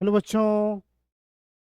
Hello बच्चों,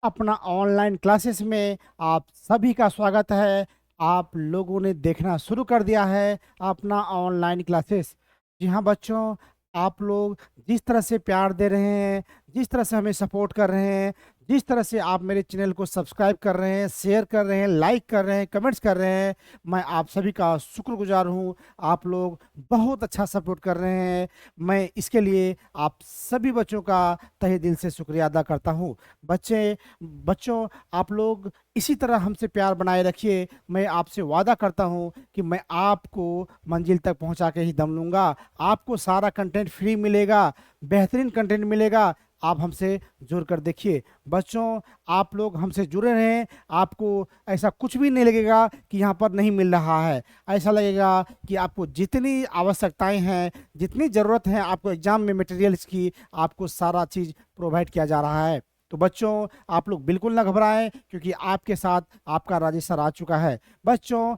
अपना online classes में आप सभी का स्वागत है। आप लोगों ने देखना शुरू कर दिया है अपना ऑनलाइन क्लासेस। जी हाँ बच्चों, आप लोग जिस तरह से प्यार दे रहे हैं, जिस तरह से हमें सपोर्ट कर रहे हैं, जिस तरह से आप मेरे चैनल को सब्सक्राइब कर रहे हैं, शेयर कर रहे हैं, लाइक कर रहे हैं, कमेंट्स कर रहे हैं, मैं आप सभी का शुक्रगुजार हूँ। आप लोग बहुत अच्छा सपोर्ट कर रहे हैं। मैं इसके लिए आप सभी बच्चों का तहे दिल से शुक्रिया अदा करता हूँ। बच्चों, आप लोग इसी तरह हमसे प्यार बनाए रखिए। मैं आपसे वादा करता हूँ कि मैं आपको मंजिल तक पहुँचा के ही दम लूँगा। आपको सारा कंटेंट फ्री मिलेगा, बेहतरीन कंटेंट मिलेगा। आप हमसे जुड़ कर देखिए बच्चों। आप लोग हमसे जुड़े रहें, आपको ऐसा कुछ भी नहीं लगेगा कि यहाँ पर नहीं मिल रहा है। ऐसा लगेगा कि आपको जितनी आवश्यकताएं हैं, जितनी ज़रूरत है आपको एग्जाम में मटेरियल्स की, आपको सारा चीज़ प्रोवाइड किया जा रहा है। तो बच्चों, आप लोग बिल्कुल ना घबराएं, क्योंकि आपके साथ आपका राजेश सर आ चुका है। बच्चों,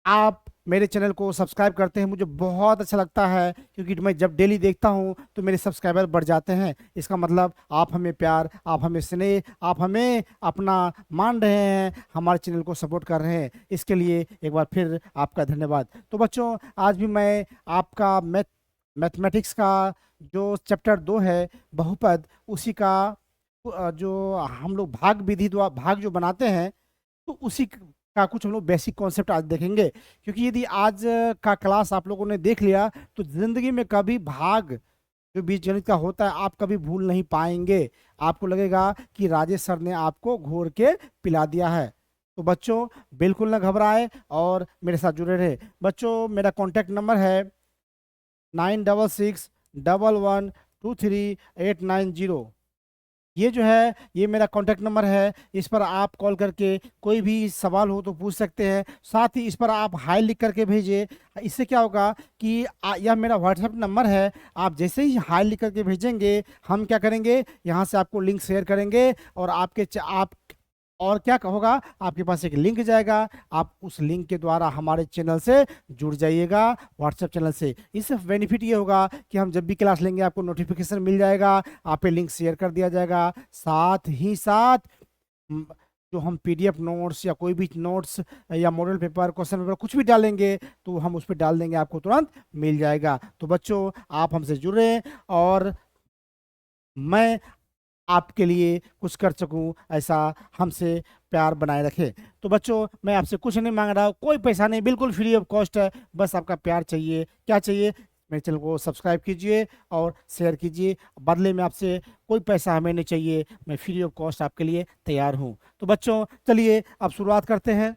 आप मेरे चैनल को सब्सक्राइब करते हैं, मुझे बहुत अच्छा लगता है, क्योंकि मैं जब डेली देखता हूं तो मेरे सब्सक्राइबर बढ़ जाते हैं। इसका मतलब आप हमें प्यार, आप हमें स्नेह, आप हमें अपना मान रहे हैं, हमारे चैनल को सपोर्ट कर रहे हैं। इसके लिए एक बार फिर आपका धन्यवाद। तो बच्चों, आज भी मैं आपका मैथमेटिक्स का जो चैप्टर 2 है, बहुपद, उसी का जो हम लोग भाग विधि द्वारा भाग जो बनाते हैं, तो उसी का कुछ हम लोग बेसिक कॉन्सेप्ट आज देखेंगे। क्योंकि यदि आज का क्लास आप लोगों ने देख लिया तो जिंदगी में कभी भाग जो बीजगणित का होता है आप कभी भूल नहीं पाएंगे। आपको लगेगा कि राजेश सर ने आपको घोर के पिला दिया है। तो बच्चों, बिल्कुल ना घबराए और मेरे साथ जुड़े रहे। बच्चों, मेरा कॉन्टैक्ट नंबर है 96611123 890। ये जो है, ये मेरा कॉन्टैक्ट नंबर है। इस पर आप कॉल करके कोई भी सवाल हो तो पूछ सकते हैं। साथ ही इस पर आप हाई लिख करके भेजिए। इससे क्या होगा कि यह मेरा व्हाट्सएप नंबर है। आप जैसे ही हाई लिख करके भेजेंगे, हम क्या करेंगे, यहाँ से आपको लिंक शेयर करेंगे और आप और क्या होगा, आपके पास एक लिंक जाएगा। आप उस लिंक के द्वारा हमारे चैनल से जुड़ जाइएगा, व्हाट्सएप चैनल से। इससे बेनिफिट ये होगा कि हम जब भी क्लास लेंगे आपको नोटिफिकेशन मिल जाएगा, आप पे लिंक शेयर कर दिया जाएगा। साथ ही साथ म, जो हम पीडीएफ नोट्स या कोई भी नोट्स या मॉडल पेपर, क्वेश्चन पेपर कुछ भी डालेंगे तो हम उस पर डाल देंगे, आपको तुरंत मिल जाएगा। तो बच्चों, आप हमसे जुड़े और मैं आपके लिए कुछ कर सकूं, ऐसा हमसे प्यार बनाए रखे। तो बच्चों, मैं आपसे कुछ नहीं मांग रहा हूं, कोई पैसा नहीं, बिल्कुल फ्री ऑफ कॉस्ट है। बस आपका प्यार चाहिए। क्या चाहिए? मेरे चैनल को सब्सक्राइब कीजिए और शेयर कीजिए। बदले में आपसे कोई पैसा हमें नहीं चाहिए, मैं फ्री ऑफ कॉस्ट आपके लिए तैयार हूं। तो बच्चों, चलिए अब शुरुआत करते हैं।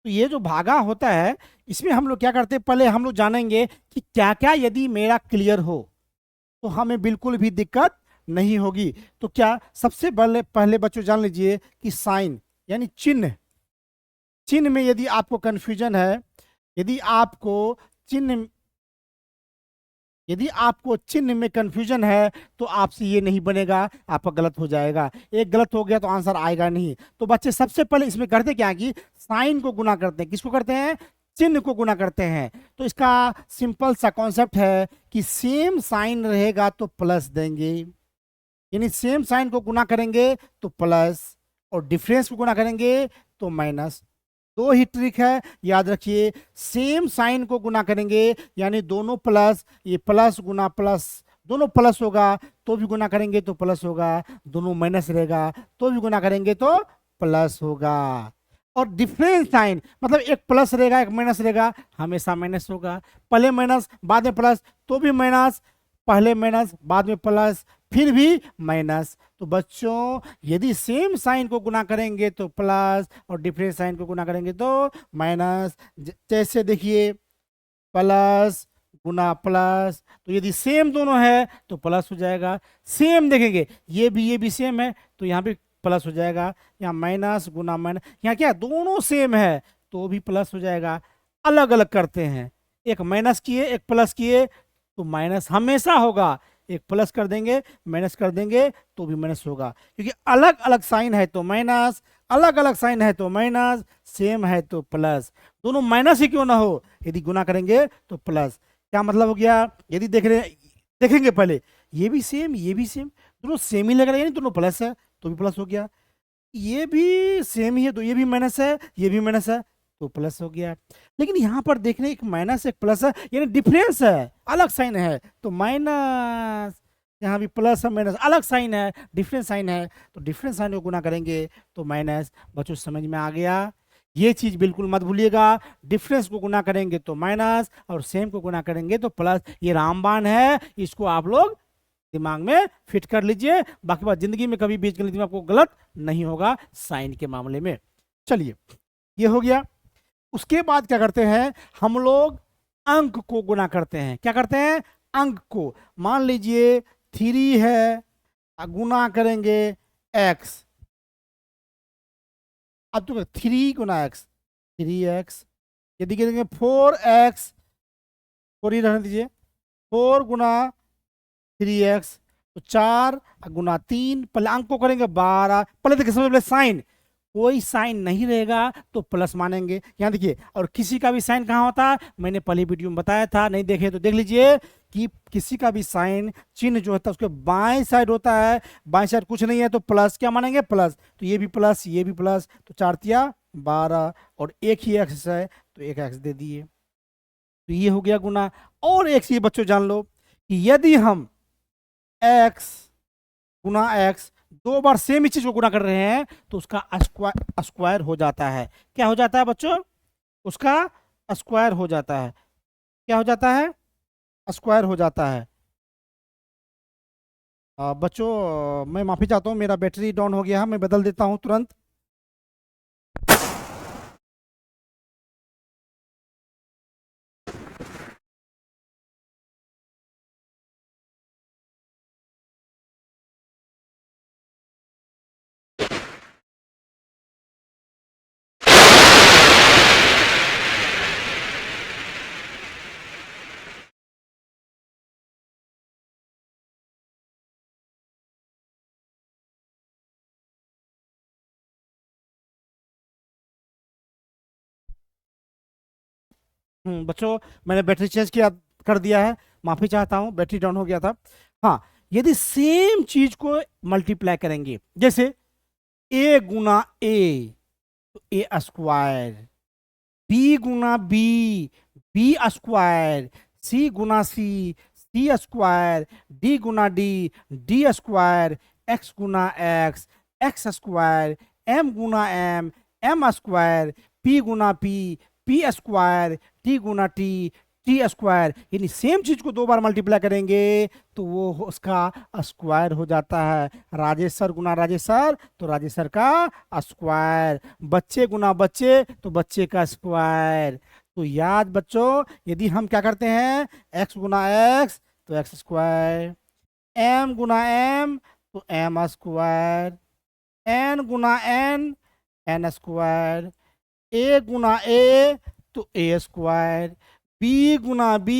तो ये जो भागा होता है, इसमें हम लोग क्या करते हैं, पहले हम लोग जानेंगे कि क्या क्या यदि मेरा क्लियर हो तो हमें बिल्कुल भी दिक्कत नहीं होगी। तो क्या सबसे पहले पहले बच्चों जान लीजिए कि साइन यानी चिन्ह, चिन्ह में यदि आपको कंफ्यूजन है, यदि आपको चिन्ह यदि आपको चिन्ह में कंफ्यूजन है तो आपसे ये नहीं बनेगा, आपका गलत हो जाएगा। एक गलत हो गया तो आंसर आएगा नहीं। तो बच्चे सबसे पहले इसमें करते क्या है कि साइन को गुना करते हैं। किसको करते हैं? चिन्ह को गुना करते हैं। तो इसका सिंपल सा कॉन्सेप्ट है कि सेम साइन रहेगा तो प्लस देंगे, यानी सेम साइन को गुना करेंगे तो प्लस, और डिफरेंस को गुना करेंगे तो माइनस। दो ही ट्रिक है, याद रखिए। सेम साइन को गुना करेंगे यानी दोनों प्लस, ये प्लस गुना प्लस, दोनों प्लस होगा तो भी गुना करेंगे तो प्लस होगा, दोनों माइनस रहेगा तो भी गुना करेंगे तो प्लस होगा। और डिफरेंस साइन मतलब एक प्लस रहेगा एक माइनस रहेगा, हमेशा माइनस होगा। पहले माइनस बाद में प्लस तो भी माइनस, पहले माइनस बाद में प्लस फिर भी माइनस। तो बच्चों, यदि सेम साइन को गुना करेंगे तो प्लस और डिफरेंट साइन को गुना करेंगे तो माइनस। जैसे देखिए, प्लस गुना प्लस, तो यदि सेम दोनों है तो प्लस हो जाएगा। सेम देखेंगे, ये भी सेम है तो यहाँ भी प्लस हो जाएगा। यहाँ माइनस गुना माइनस, यहाँ क्या दोनों सेम है तो भी प्लस हो जाएगा। अलग अलग करते हैं, एक माइनस किए एक प्लस किए तो माइनस हमेशा होगा, एक प्लस कर देंगे माइनस कर देंगे तो भी माइनस होगा। क्योंकि अलग अलग साइन है तो माइनस, अलग अलग साइन है तो माइनस, सेम है तो प्लस। दोनों माइनस ही क्यों ना हो, यदि गुना करेंगे तो प्लस। क्या मतलब हो गया? यदि देखेंगे पहले, ये भी सेम, ये भी सेम, दोनों सेम ही लग रहे हैं, यानी दोनों प्लस है, तो भी प्लस हो गया। ये भी सेम ही है, तो ये भी माइनस है, ये भी माइनस है, तो प्लस हो गया। लेकिन यहाँ पर देखने, एक माइनस एक प्लस है, यानी डिफरेंस है, अलग साइन है, तो माइनस। यहाँ भी प्लस है माइनस अलग साइन है, डिफरेंस साइन है, तो डिफरेंस साइन को गुना करेंगे तो माइनस। बच्चों समझ में आ गया? ये चीज बिल्कुल मत भूलिएगा, डिफरेंस को गुना करेंगे तो माइनस और सेम को गुना करेंगे तो प्लस। ये रामबाण है, इसको आप लोग दिमाग में फिट कर लीजिए, बाकी बात जिंदगी में कभी बीज गणित में आपको गलत नहीं होगा साइन के मामले में। चलिए, ये हो गया। उसके बाद क्या करते हैं हम लोग? अंक को गुना करते हैं। क्या करते हैं? अंक को। मान लीजिए 3 है, गुना करेंगे x। अब तो 3 गुना x, 3x। यदि करेंगे 4x, 4 ही रहने दीजिए, 4 गुना 3x, तो 4 गुना 3। पहले अंक को करेंगे 12। पहले देखिए, समझ, पहले साइन, कोई साइन नहीं रहेगा तो प्लस मानेंगे। यहाँ देखिए, और किसी का भी साइन कहाँ होता है, मैंने पहले वीडियो में बताया था, नहीं देखे तो देख लीजिए कि किसी का भी साइन चिन्ह जो होता है उसके बाएं साइड होता है, बाएं साइड कुछ नहीं है तो प्लस। क्या मानेंगे? प्लस। तो ये भी प्लस, ये भी प्लस, तो 4 तिया 12, और एक ही एक्स है तो एक एक्स दे दिए, तो ये हो गया गुना। और एक चीज बच्चों जान लो कि यदि हम x गुना x दो बार सेम ही चीज को गुना कर रहे हैं तो उसका स्क्वायर हो जाता है। क्या हो जाता है बच्चों? उसका स्क्वायर हो जाता है। क्या हो जाता है? स्क्वायर हो जाता है। बच्चों मैं माफी चाहता हूँ, मेरा बैटरी डाउन हो गया है, मैं बदल देता हूँ तुरंत। बच्चों मैंने बैटरी चेंज किया कर दिया है, माफी चाहता हूँ, बैटरी डाउन हो गया था। हाँ, यदि सेम चीज को मल्टीप्लाई करेंगे, जैसे a गुना a तो ए स्क्वायर, बी गुना बी, बी स्क्वायर, सी गुना सी, सी स्क्वायर, डी गुना डी, डी स्क्वायर, एक्स गुना एक्स, एक्स स्क्वायर, एम गुना एम, एम स्क्वायर, पी गुना पी, पी स्क्वायर, टी गुना टी, टी स्क्वायर। यानी same चीज को दो बार multiply करेंगे तो वो उसका square हो जाता है। राजेश सर गुना राजेश सर तो राजेश सर का स्क्वायर, बच्चे गुना बच्चे तो बच्चे का स्क्वायर। तो याद बच्चों, यदि हम क्या करते हैं, x गुना x तो एक्स स्क्वायर, m गुना m तो m square, n Guna n n square, a Guna a तो a square, b Guna b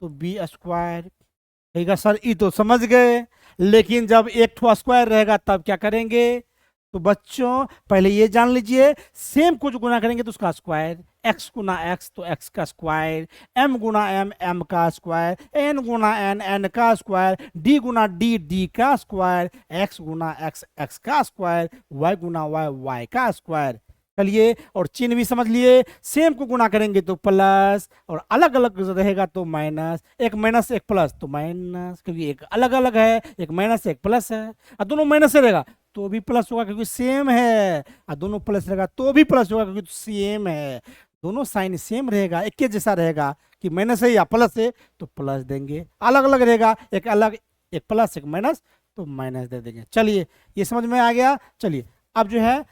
तो b स्क्वायर। कहेगा सर ये तो समझ गए, लेकिन जब एक ठो स्क्वायर रहेगा तब क्या करेंगे? तो बच्चों पहले ये जान लीजिए, सेम को जो गुना करेंगे तो उसका स्क्वायर, x गुना x तो x का स्क्वायर, m गुना m m का स्क्वायर, n गुना n n का स्क्वायर, d गुना d d का स्क्वायर, x गुना x x का स्क्वायर, y गुना y y का स्क्वायर। चलिए, और चिन्ह भी समझ लिए, सेम को गुना करेंगे तो प्लस, और अलग अलग रहेगा तो माइनस। एक माइनस एक प्लस तो माइनस, क्योंकि एक अलग अलग है, एक माइनस एक प्लस है, और दोनों माइनस से रहेगा तो भी प्लस होगा क्योंकि सेम है, और दोनों प्लस रहेगा तो भी प्लस होगा क्योंकि सेम है। दोनों साइन सेम रहेगा, एक के जैसा रहेगा कि माइनस है या प्लस है तो प्लस देंगे, अलग अलग रहेगा, एक अलग एक प्लस एक माइनस तो माइनस दे देंगे। चलिए, ये समझ में आ गया। चलिए, अब जो है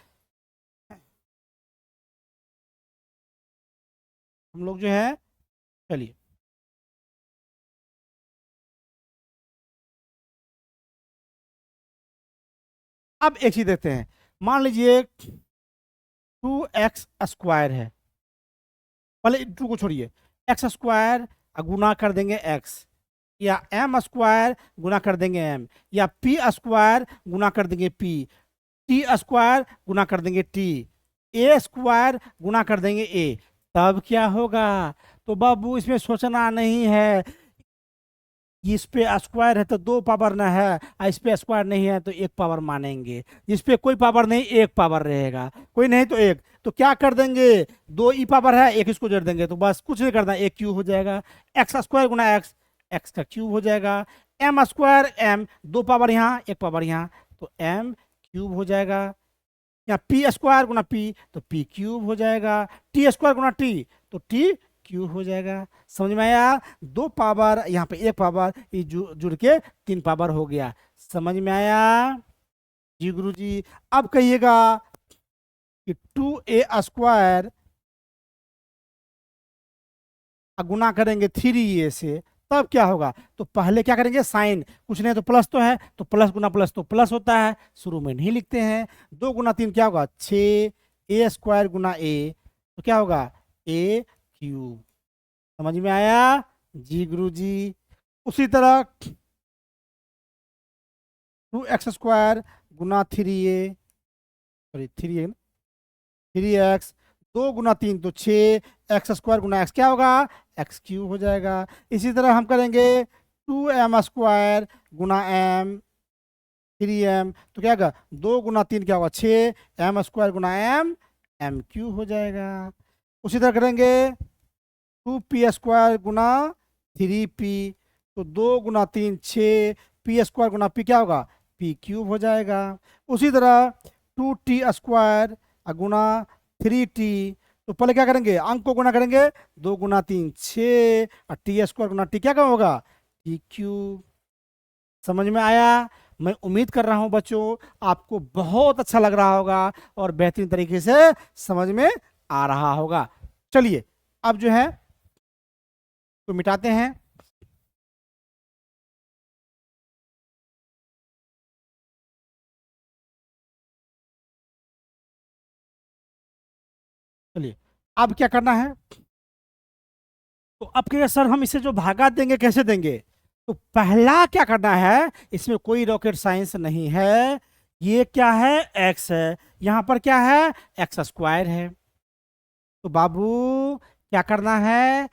हम लोग जो है, चलिए अब एक चीज देखते हैं। मान लीजिए 2x स्क्वायर है, पहले 2 को छोड़िए, एक्स स्क्वायर गुना कर देंगे x, या एम स्क्वायर गुना कर देंगे m, या पी स्क्वायर गुना कर देंगे p, टी स्क्वायर गुना कर देंगे t, ए स्क्वायर गुना कर देंगे a। तब क्या होगा? तो बाबू इसमें सोचना नहीं है, इस पे स्क्वायर है तो दो पावर ना है, और इस पे स्क्वायर नहीं है तो एक पावर मानेंगे। जिस पे कोई पावर नहीं एक पावर रहेगा, कोई नहीं तो एक, तो क्या कर देंगे, दो ई पावर है एक इसको जोड़ देंगे, तो बस कुछ नहीं करना, एक क्यूब हो जाएगा। एक्स स्क्वायर गुना एक्स, एक्स का क्यूब हो जाएगा। एम स्क्वायर एम, दो पावर यहाँ एक पावर यहाँ, तो एम क्यूब हो जाएगा। यहाँ पी स्क्वायर गुना पी तो पी क्यूब हो जाएगा। टी स्क्वायर गुना टी तो टी क्यूब हो जाएगा। समझ में आया, दो पावर यहाँ पे एक पावर, ये जुड़ के तीन पावर हो गया। समझ में आया जी गुरु जी। अब कहिएगा कि 2a² गुना करेंगे 3a से, तब क्या होगा, तो पहले क्या करेंगे साइन, कुछ नहीं तो प्लस तो है, तो प्लस गुना प्लस तो प्लस होता है, शुरू में नहीं लिखते हैं। 2 गुना 3 क्या होगा 6a² गुना ए, तो क्या होगा ए क्यूब। समझ में आया जी गुरु जी। उसी तरह 2x² गुना 3a, सॉरी 3x, 2 गुना 3 तो 6, x² गुना x क्या होगा एक्स क्यूब हो जाएगा। इसी तरह हम करेंगे 2m² गुना m 3m, तो क्या होगा 2 गुना 3 क्या होगा 6, m² गुना m m क्यूब हो जाएगा। उसी तरह करेंगे 2p² गुना 3p, तो 2 गुना 3 6, p² गुना p क्या होगा p क्यूब हो जाएगा। उसी तरह 2t² गुना 3t, तो पहले क्या करेंगे अंक को गुना करेंगे, 2 गुना 3 6, और t² गुना t क्या होगा t क्यूब। समझ में आया। मैं उम्मीद कर रहा हूं बच्चों आपको बहुत अच्छा लग रहा होगा और बेहतरीन तरीके से समझ में आ रहा होगा। चलिए अब जो है तो मिटाते हैं। चलिए अब क्या करना है, तो अब क्या सर हम इसे जो भागा देंगे कैसे देंगे, तो पहला क्या करना है, इसमें कोई रॉकेट साइंस नहीं है। ये क्या है एक्स है, यहां पर क्या है x² है, तो बाबू क्या करना है,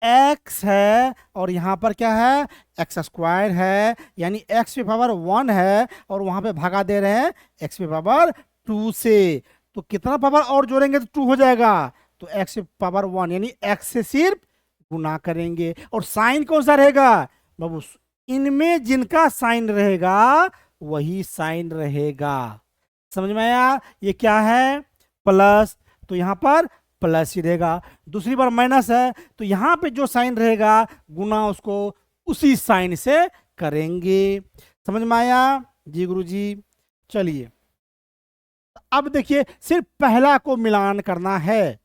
x है और यहाँ पर क्या है x² है, यानी x पे पावर 1 है और वहां पे भागा दे रहे हैं x पे पावर 2 से, तो कितना पावर और जोड़ेंगे तो 2 हो जाएगा, तो x पे पावर 1 यानी x से सिर्फ गुना करेंगे। और साइन कौन सा रहेगा बाबू, इनमें जिनका साइन रहेगा वही साइन रहेगा। समझ में आया, ये क्या है प्लस, तो यहाँ पर प्लस ही रहेगा। दूसरी बार माइनस है तो यहाँ पे जो साइन रहेगा गुना उसको उसी साइन से करेंगे। समझ में आया जी गुरु जी। चलिए अब देखिए सिर्फ पहला को मिलान करना है,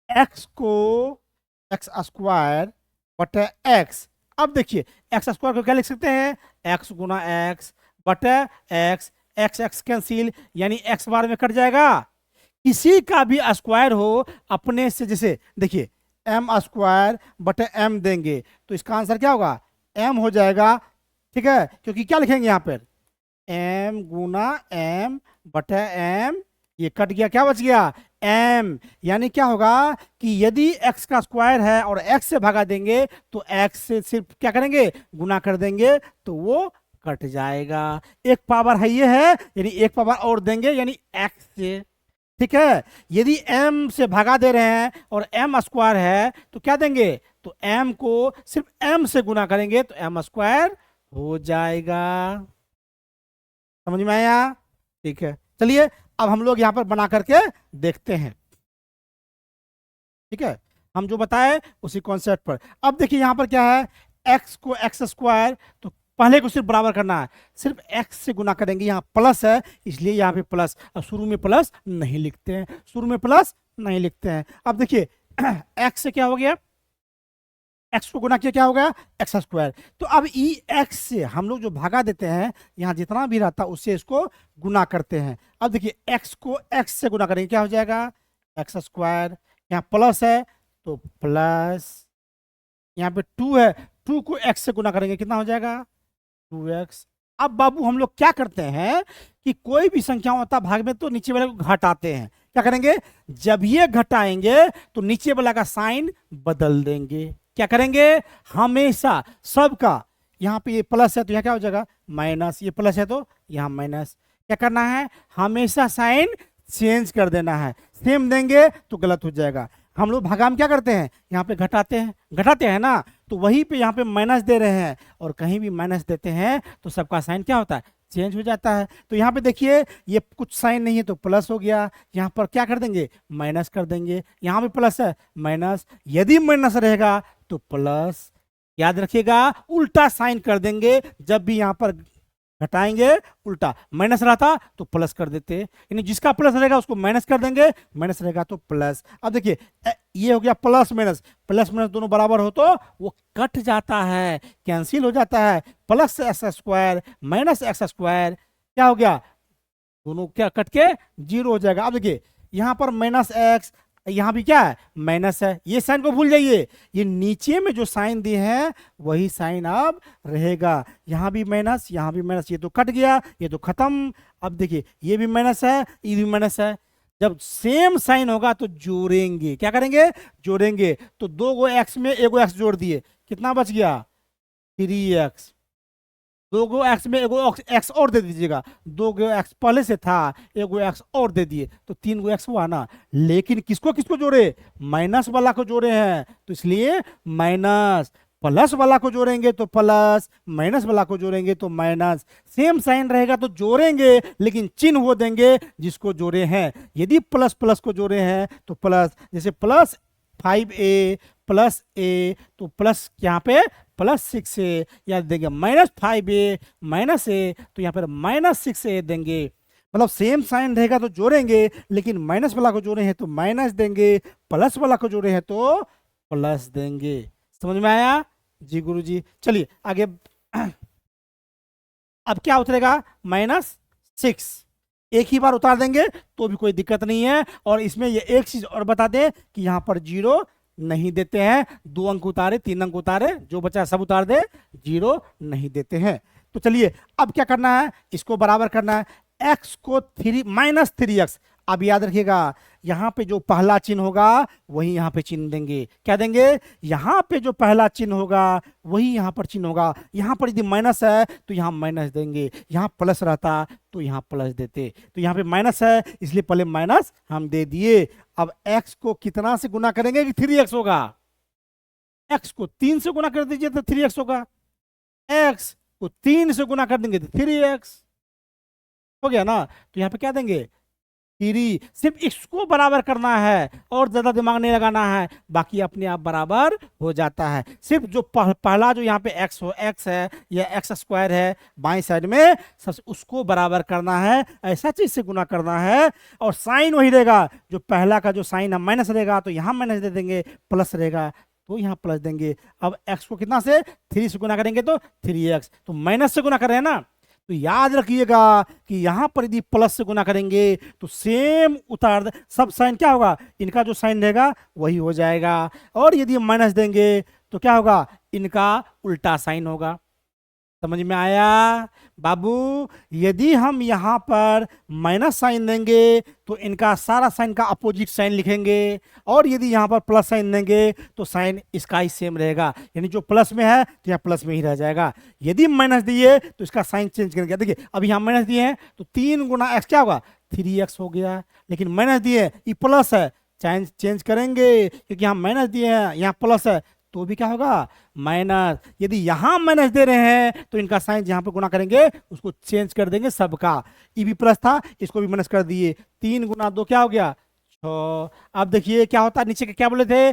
x को x² बटे x। अब देखिए x² को क्या लिख सकते हैं, x गुना x बटे x, x x कैंसिल यानी x बार में कट जाएगा। किसी का भी स्क्वायर हो अपने से, जैसे देखिए m² बटे m देंगे तो इसका आंसर क्या होगा m हो जाएगा, ठीक है, क्योंकि क्या लिखेंगे यहाँ पर m गुना m बटे m, ये कट गया क्या बच गया m, यानी क्या होगा कि यदि x का स्क्वायर है और x से भागा देंगे तो x से सिर्फ क्या करेंगे गुना कर देंगे तो वो कट जाएगा। एक पावर है ये है, यानी एक पावर और देंगे यानी x से, ठीक है। यदि m से भागा दे रहे हैं और m² है तो क्या देंगे, तो m को सिर्फ m से गुना करेंगे तो m² हो जाएगा। समझ में आया, ठीक है। चलिए अब हम लोग यहाँ पर बना करके देखते हैं, ठीक है, हम जो बताए उसी कॉन्सेप्ट पर। अब देखिए यहाँ पर क्या है, x को x², तो पहले को सिर्फ बराबर करना है, सिर्फ x से गुना करेंगे, यहाँ प्लस है इसलिए यहाँ पे प्लस, और शुरू में प्लस नहीं लिखते हैं, शुरू में प्लस नहीं लिखते हैं। अब देखिए x से क्या हो गया, x को गुना किया क्या हो गया x², तो अब ई x से हम लोग जो भागा देते हैं यहाँ जितना भी रहता है उससे इसको गुना करते हैं। अब देखिए x को x से गुना करेंगे क्या हो जाएगा x², यहाँ प्लस है तो प्लस, यहाँ पे 2 है, 2 को x से गुना करेंगे कितना हो जाएगा 2x। अब बाबू हम लोग क्या करते हैं कि कोई भी संख्या होता भाग में तो नीचे वाले को घटाते हैं। क्या करेंगे, जब ये घटाएंगे तो नीचे वाला का साइन बदल देंगे। क्या करेंगे, हमेशा सबका, यहाँ पे ये प्लस है तो यहाँ क्या हो जाएगा माइनस, ये प्लस है तो यहाँ माइनस। क्या करना है, हमेशा साइन चेंज कर देना है। सेम देंगे तो गलत हो जाएगा। हम लोग भागा में क्या करते हैं, यहाँ पे घटाते हैं ना, तो वहीं पे यहाँ पे माइनस दे रहे हैं, और कहीं भी माइनस देते हैं तो सबका साइन क्या होता है, चेंज हो जाता है। तो यहाँ पे देखिए ये कुछ साइन नहीं है तो प्लस हो गया, यहाँ पर क्या कर देंगे, माइनस कर देंगे। यहाँ पे प्लस है माइनस, यदि माइनस रहेगा तो प्लस। याद रखिएगा उल्टा साइन कर देंगे, जब भी यहाँ पर घटाएंगे उल्टा, माइनस रहता तो प्लस कर देते, यानी जिसका प्लस रहेगा उसको माइनस कर देंगे, माइनस रहेगा तो प्लस। अब देखिए ये हो गया प्लस माइनस दोनों बराबर हो तो वो कट जाता है, कैंसिल हो जाता है। Plus x square minus x square क्या हो गया, दोनों क्या कट के जीरो हो जाएगा। अब देखिए यहाँ पर माइनस एक्स, यहाँ भी क्या है माइनस है, ये साइन को भूल जाइए, ये नीचे में जो साइन दिए हैं वही साइन अब रहेगा। यहाँ भी माइनस, यहाँ भी माइनस, ये तो कट गया, ये तो खत्म। अब देखिए ये भी माइनस है, ये भी माइनस है। जब सेम साइन होगा तो जोड़ेंगे, क्या करेंगे, जोड़ेंगे। तो दो गो एक्स में एक गो एक्स जोड़ दिए, कितना बच गया 3x। दो गो एक्स में एगो एक्स और दे दीजिएगा, दो गो एक्स पहले से था, एगो एक्स और दे दिए तो 3 गो एक्स हुआ ना। लेकिन किसको किसको जोड़े, माइनस वाला को जोड़े हैं, तो इसलिए माइनस। प्लस वाला को जोड़ेंगे तो प्लस, माइनस वाला को जोड़ेंगे तो माइनस। सेम साइन रहेगा तो जोड़ेंगे, लेकिन चिन्ह वो देंगे जिसको जोड़े हैं। यदि प्लस प्लस को जोड़े हैं तो प्लस, जैसे प्लस 5a प्लस a, तो प्लस यहाँ पे प्लस 6a, या देंगे माइनस 5a माइनस a, तो यहाँ पर माइनस 6a देंगे। मतलब सेम साइन रहेगा तो जोड़ेंगे, लेकिन माइनस वाला को जोड़े हैं तो माइनस देंगे, प्लस वाला को जोड़े हैं तो प्लस देंगे। समझ में आया जी गुरुजी? चलिए आगे। अब क्या उतरेगा, -6। एक ही बार उतार देंगे तो भी कोई दिक्कत नहीं है। और इसमें ये एक चीज और बता दें कि यहाँ पर जीरो नहीं देते हैं। 2 अंक उतारे, 3 अंक उतारे, जो बचा सब उतार दे, जीरो नहीं देते हैं। तो चलिए अब क्या करना है, इसको बराबर करना है। x को -3x। अब याद रखिएगा यहाँ पे जो पहला चिन्ह होगा वही यहाँ पे चिन्ह देंगे। क्या देंगे, यहाँ पे जो पहला चिन्ह होगा वही यहाँ पर चिन्ह होगा। यहाँ पर यदि माइनस है तो यहाँ माइनस देंगे, यहाँ प्लस रहता तो यहाँ प्लस देते। तो यहाँ पे माइनस है इसलिए पहले माइनस हम दे दिए। अब x को कितना से गुना करेंगे कि 3x होगा, x को 3 से गुना कर दीजिए तो 3x होगा, x को 3 से गुना कर देंगे तो 3x हो गया ना। तो यहाँ पे क्या देंगे 3। सिर्फ इसको बराबर करना है और ज्यादा दिमाग नहीं लगाना है, बाकी अपने आप बराबर हो जाता है। सिर्फ जो पहला जो यहाँ पे x है या एक्स स्क्वायर है बाएं साइड में, सबसे उसको बराबर करना है, ऐसा चीज से गुना करना है। और साइन वही रहेगा, जो पहला का जो साइन है माइनस रहेगा तो यहाँ माइनस दे देंगे, प्लस रहेगा तो यहाँ प्लस देंगे। अब x को कितना से 3 से गुना करेंगे तो 3x, तो माइनस से गुना कर रहे हैं ना, तो याद रखिएगा कि यहां पर यदि प्लस से गुना करेंगे तो सेम उतार दे, सब साइन क्या होगा, इनका जो साइन रहेगा वही हो जाएगा। और यदि माइनस देंगे तो क्या होगा, इनका उल्टा साइन होगा। समझ में आया बाबू? यदि हम यहाँ पर माइनस साइन देंगे तो इनका सारा साइन का अपोजिट साइन लिखेंगे, और यदि यहाँ पर प्लस साइन देंगे तो साइन इसका ही सेम रहेगा, यानी जो प्लस में है तो यहाँ प्लस में ही रह जाएगा। यदि माइनस दिए तो इसका साइन चेंज करेंगे। देखिए अभी यहाँ माइनस दिए हैं तो 3 गुना एक्स क्या होगा 3x हो गया, लेकिन माइनस दिए ये प्लस है, चेंज करेंगे क्योंकि यहाँ माइनस दिए हैं, यहाँ प्लस है तो भी क्या होगा माइनस। यदि यहां माइनस दे रहे हैं तो इनका साइन जहां पे गुना करेंगे उसको चेंज कर देंगे सबका। ये भी प्लस था, इसको भी माइनस कर दिए, 3 गुना 2 क्या हो गया 6। अब देखिए क्या होता है, नीचे के क्या बोले थे,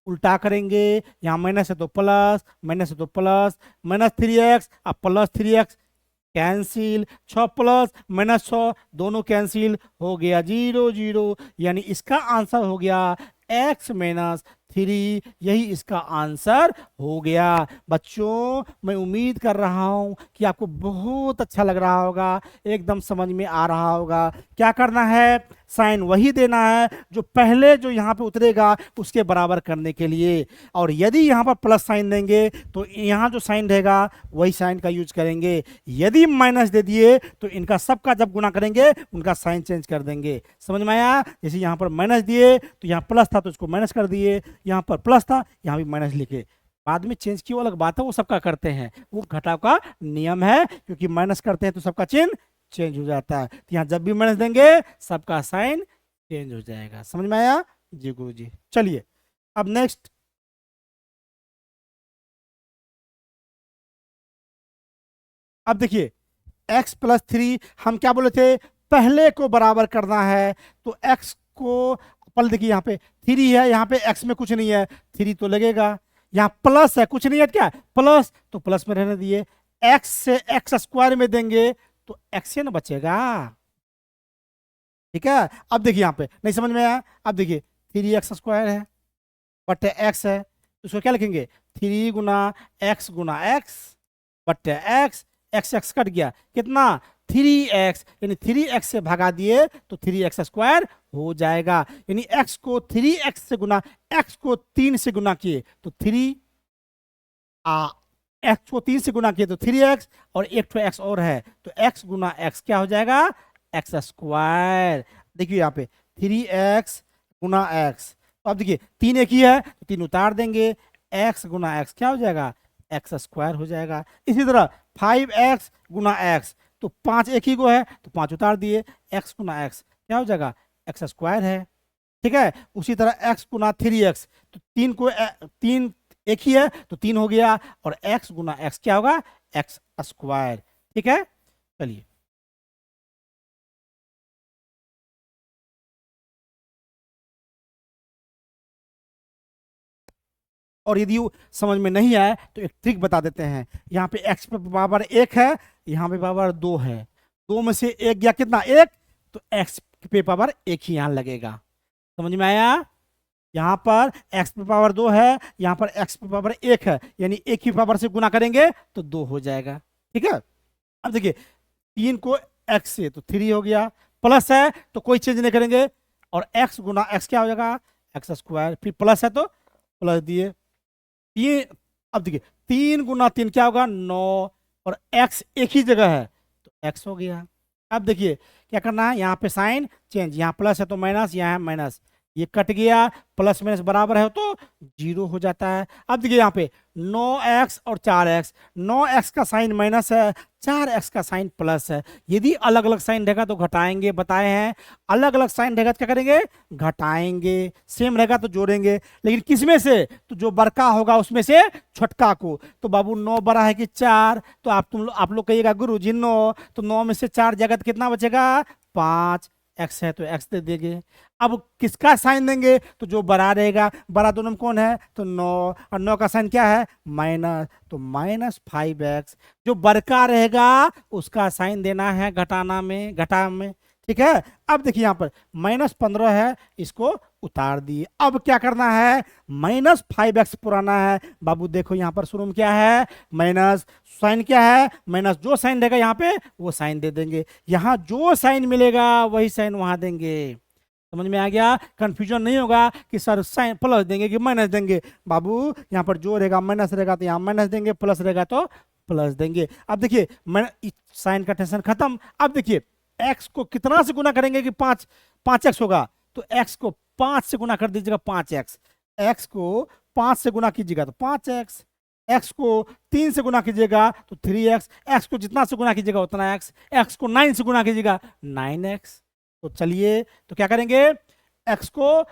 उल्टा करेंगे, यहाँ माइनस है तो प्लस, माइनस है तो प्लस, -3x अब +3x कैंसिल, 6 प्लस -6 दोनों कैंसिल हो गया 0 0, यानी इसका आंसर हो गया x 3, यही इसका आंसर हो गया। बच्चों मैं उम्मीद कर रहा हूं कि आपको बहुत अच्छा लग रहा होगा, एकदम समझ में आ रहा होगा। क्या करना है, साइन वही देना है जो पहले जो यहाँ पे उतरेगा उसके बराबर करने के लिए। और यदि यहाँ पर प्लस साइन देंगे तो यहाँ जो साइन रहेगा वही साइन का यूज करेंगे। यदि माइनस दे दिए तो इनका सबका जब गुना करेंगे उनका साइन चेंज कर देंगे। समझ में आया? जैसे यहाँ पर माइनस दिए तो यहाँ प्लस था तो इसको माइनस कर दिए, यहाँ पर प्लस था यहाँ भी माइनस लिखे। बाद में चेंज की वो अलग बात है, वो सबका करते हैं, वो घटाव का नियम है, क्योंकि माइनस करते हैं तो सबका चिन्ह चेंज हो जाता है। तो यहाँ जब भी माइनस देंगे सबका साइन चेंज हो जाएगा। समझ में आया जी गुरु जी? चलिए अब नेक्स्ट, अब देखिए x+3 हम क्या बोले थे, पहले को बराबर करना है। तो x को पहले देखिए, यहाँ पे 3 है, यहाँ पे x में कुछ नहीं है, 3 तो लगेगा। यहाँ प्लस है, कुछ नहीं है, क्या प्लस, तो प्लस में रहने दिए। x से x² में देंगे तो x ना बचेगा। ठीक है, अब देखिए यहाँ पे नहीं समझ में आया, अब देखिए 3x² है बटे x है, तो उसको क्या लिखेंगे, 3 गुना x गुना x बटे x, x कट गया, कितना 3x, यानी 3x से भगा दिए तो 3x² हो जाएगा। यानी x को 3x से गुना, x को 3 से गुना किए तो 3, x को 3 से गुना किए तो 3x, और एक तो x और है तो x गुना x क्या हो जाएगा, x²। देखिए यहाँ पे 3x गुना x, तो अब देखिए 3 एक ही है तो 3 उतार देंगे, x गुना x क्या हो जाएगा, x² हो जाएगा। इसी तरह 5x गुना x, तो 5 एक ही को है तो 5 उतार दिए, x गुना x क्या हो जाएगा, x² है। ठीक है, उसी तरह x गुना 3x, तो 3 एक ही है तो 3 हो गया, और x गुना x क्या होगा, x²। ठीक है, चलिए और यदि वो समझ में नहीं आए तो एक ट्रिक बता देते हैं। यहाँ पे x पे पावर 1 है, यहाँ पे पावर 2 है, 2 में से 1 गया कितना, 1, तो x पे पावर 1 ही यहाँ लगेगा। समझ में आया? यहाँ पर x पे पावर 2 है, यहाँ पर x पे पावर 1 है, यानी 1 की पावर से गुना करेंगे तो 2 हो जाएगा। ठीक है, अब देखिए 3 को x से तो 3 हो गया, प्लस है तो कोई चेंज नहीं करेंगे, और x गुना x क्या हो जाएगा, x², फिर प्लस है तो प्लस दिए, ये अब देखिए 3 गुना 3 क्या होगा, 9, और x एक ही जगह है तो x हो गया। अब देखिए क्या करना है, यहाँ पे साइन चेंज, यहाँ प्लस है तो माइनस, यहाँ है माइनस, ये कट गया, प्लस माइनस बराबर है तो 0 हो जाता है। अब देखिए यहाँ पे 9x और 4x, 9x का साइन माइनस है, 4x का साइन प्लस है। यदि अलग अलग साइन रहेगा तो घटाएंगे, बताए हैं, अलग अलग साइन रहेगा तो क्या करेंगे, घटाएंगे, सेम रहेगा तो जोड़ेंगे। लेकिन किस में से, तो जो बड़का होगा उसमें से छोटका को। तो बाबू 9 बड़ा है कि 4, तो आप लोग कहिएगा गुरु जी 9, तो 9 में से 4 जगह तो कितना बचेगा, 5, x है तो x दे देंगे। अब किसका साइन देंगे, तो जो बड़ा रहेगा, बड़ा दोनों में कौन है, तो 9, और 9 का साइन क्या है, माइनस, तो -5x। जो बड़का रहेगा उसका साइन देना है घटाना में, घटा में। ठीक है, अब देखिए यहाँ पर -15 है, इसको उतार दिए। अब क्या करना है, -5x पुराना है, बाबू देखो यहाँ पर शुरू में क्या है, माइनस, साइन क्या है, माइनस, जो साइन रहेगा यहाँ पे वो साइन दे देंगे, यहाँ जो साइन मिलेगा वही साइन वहां देंगे। समझ में आ गया? कंफ्यूजन नहीं होगा कि सर साइन प्लस देंगे कि माइनस देंगे। बाबू यहाँ पर जो रहेगा माइनस रहेगा तो यहाँ माइनस देंगे, प्लस रहेगा तो प्लस देंगे। अब देखिए साइन का टेंशन खत्म। अब देखिए x को कितना से गुना करेंगे कि 5x होगा, तो x को 5 से गुना कर दीजिएगा, 5x, x को 5 से गुना कीजिएगा तो 5x, x को 3 से गुना कीजिएगा तो 3x, x को जितना से गुना कीजिएगा उतना x को 9 से गुना कीजिएगा 9x। तो चलिए तो क्या करेंगे, x को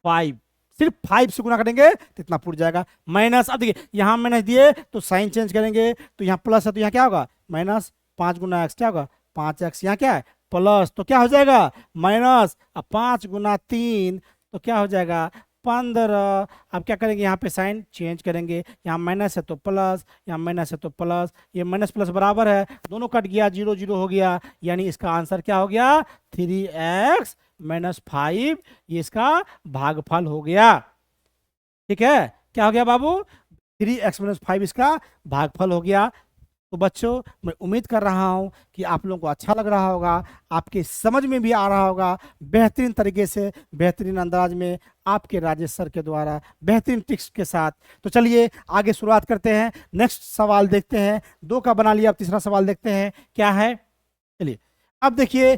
5, सिर्फ 5 से गुना करेंगे तो इतना पूरा जाएगा, माइनस। अब देखिए यहाँ माइनस दिए तो साइन चेंज करेंगे, तो यहाँ प्लस है तो यहाँ क्या होगा, माइनस, 5 गुना x क्या होगा, 5x, यहाँ क्या है प्लस, तो क्या हो जाएगा माइनस, अब 5 गुना 3 तो क्या हो जाएगा 15। अब क्या करेंगे, यहाँ पे साइन चेंज करेंगे, यहाँ माइनस है तो प्लस, यहाँ माइनस है तो प्लस, ये माइनस प्लस बराबर है, दोनों कट गया, 0 0 हो गया, यानी इसका आंसर क्या हो गया, 3x - 5, ये इसका भागफल हो गया। ठीक है, क्या हो गया बाबू, 3x-5 इसका भागफल हो गया। तो बच्चों मैं उम्मीद कर रहा हूं कि आप लोगों को अच्छा लग रहा होगा, आपके समझ में भी आ रहा होगा, बेहतरीन तरीके से, बेहतरीन अंदाज में आपके राजेश सर के द्वारा बेहतरीन टिप्स के साथ। तो चलिए आगे शुरुआत करते हैं, नेक्स्ट सवाल देखते हैं। 2 का बना लिया, अब तीसरा सवाल देखते हैं क्या है। चलिए अब देखिए,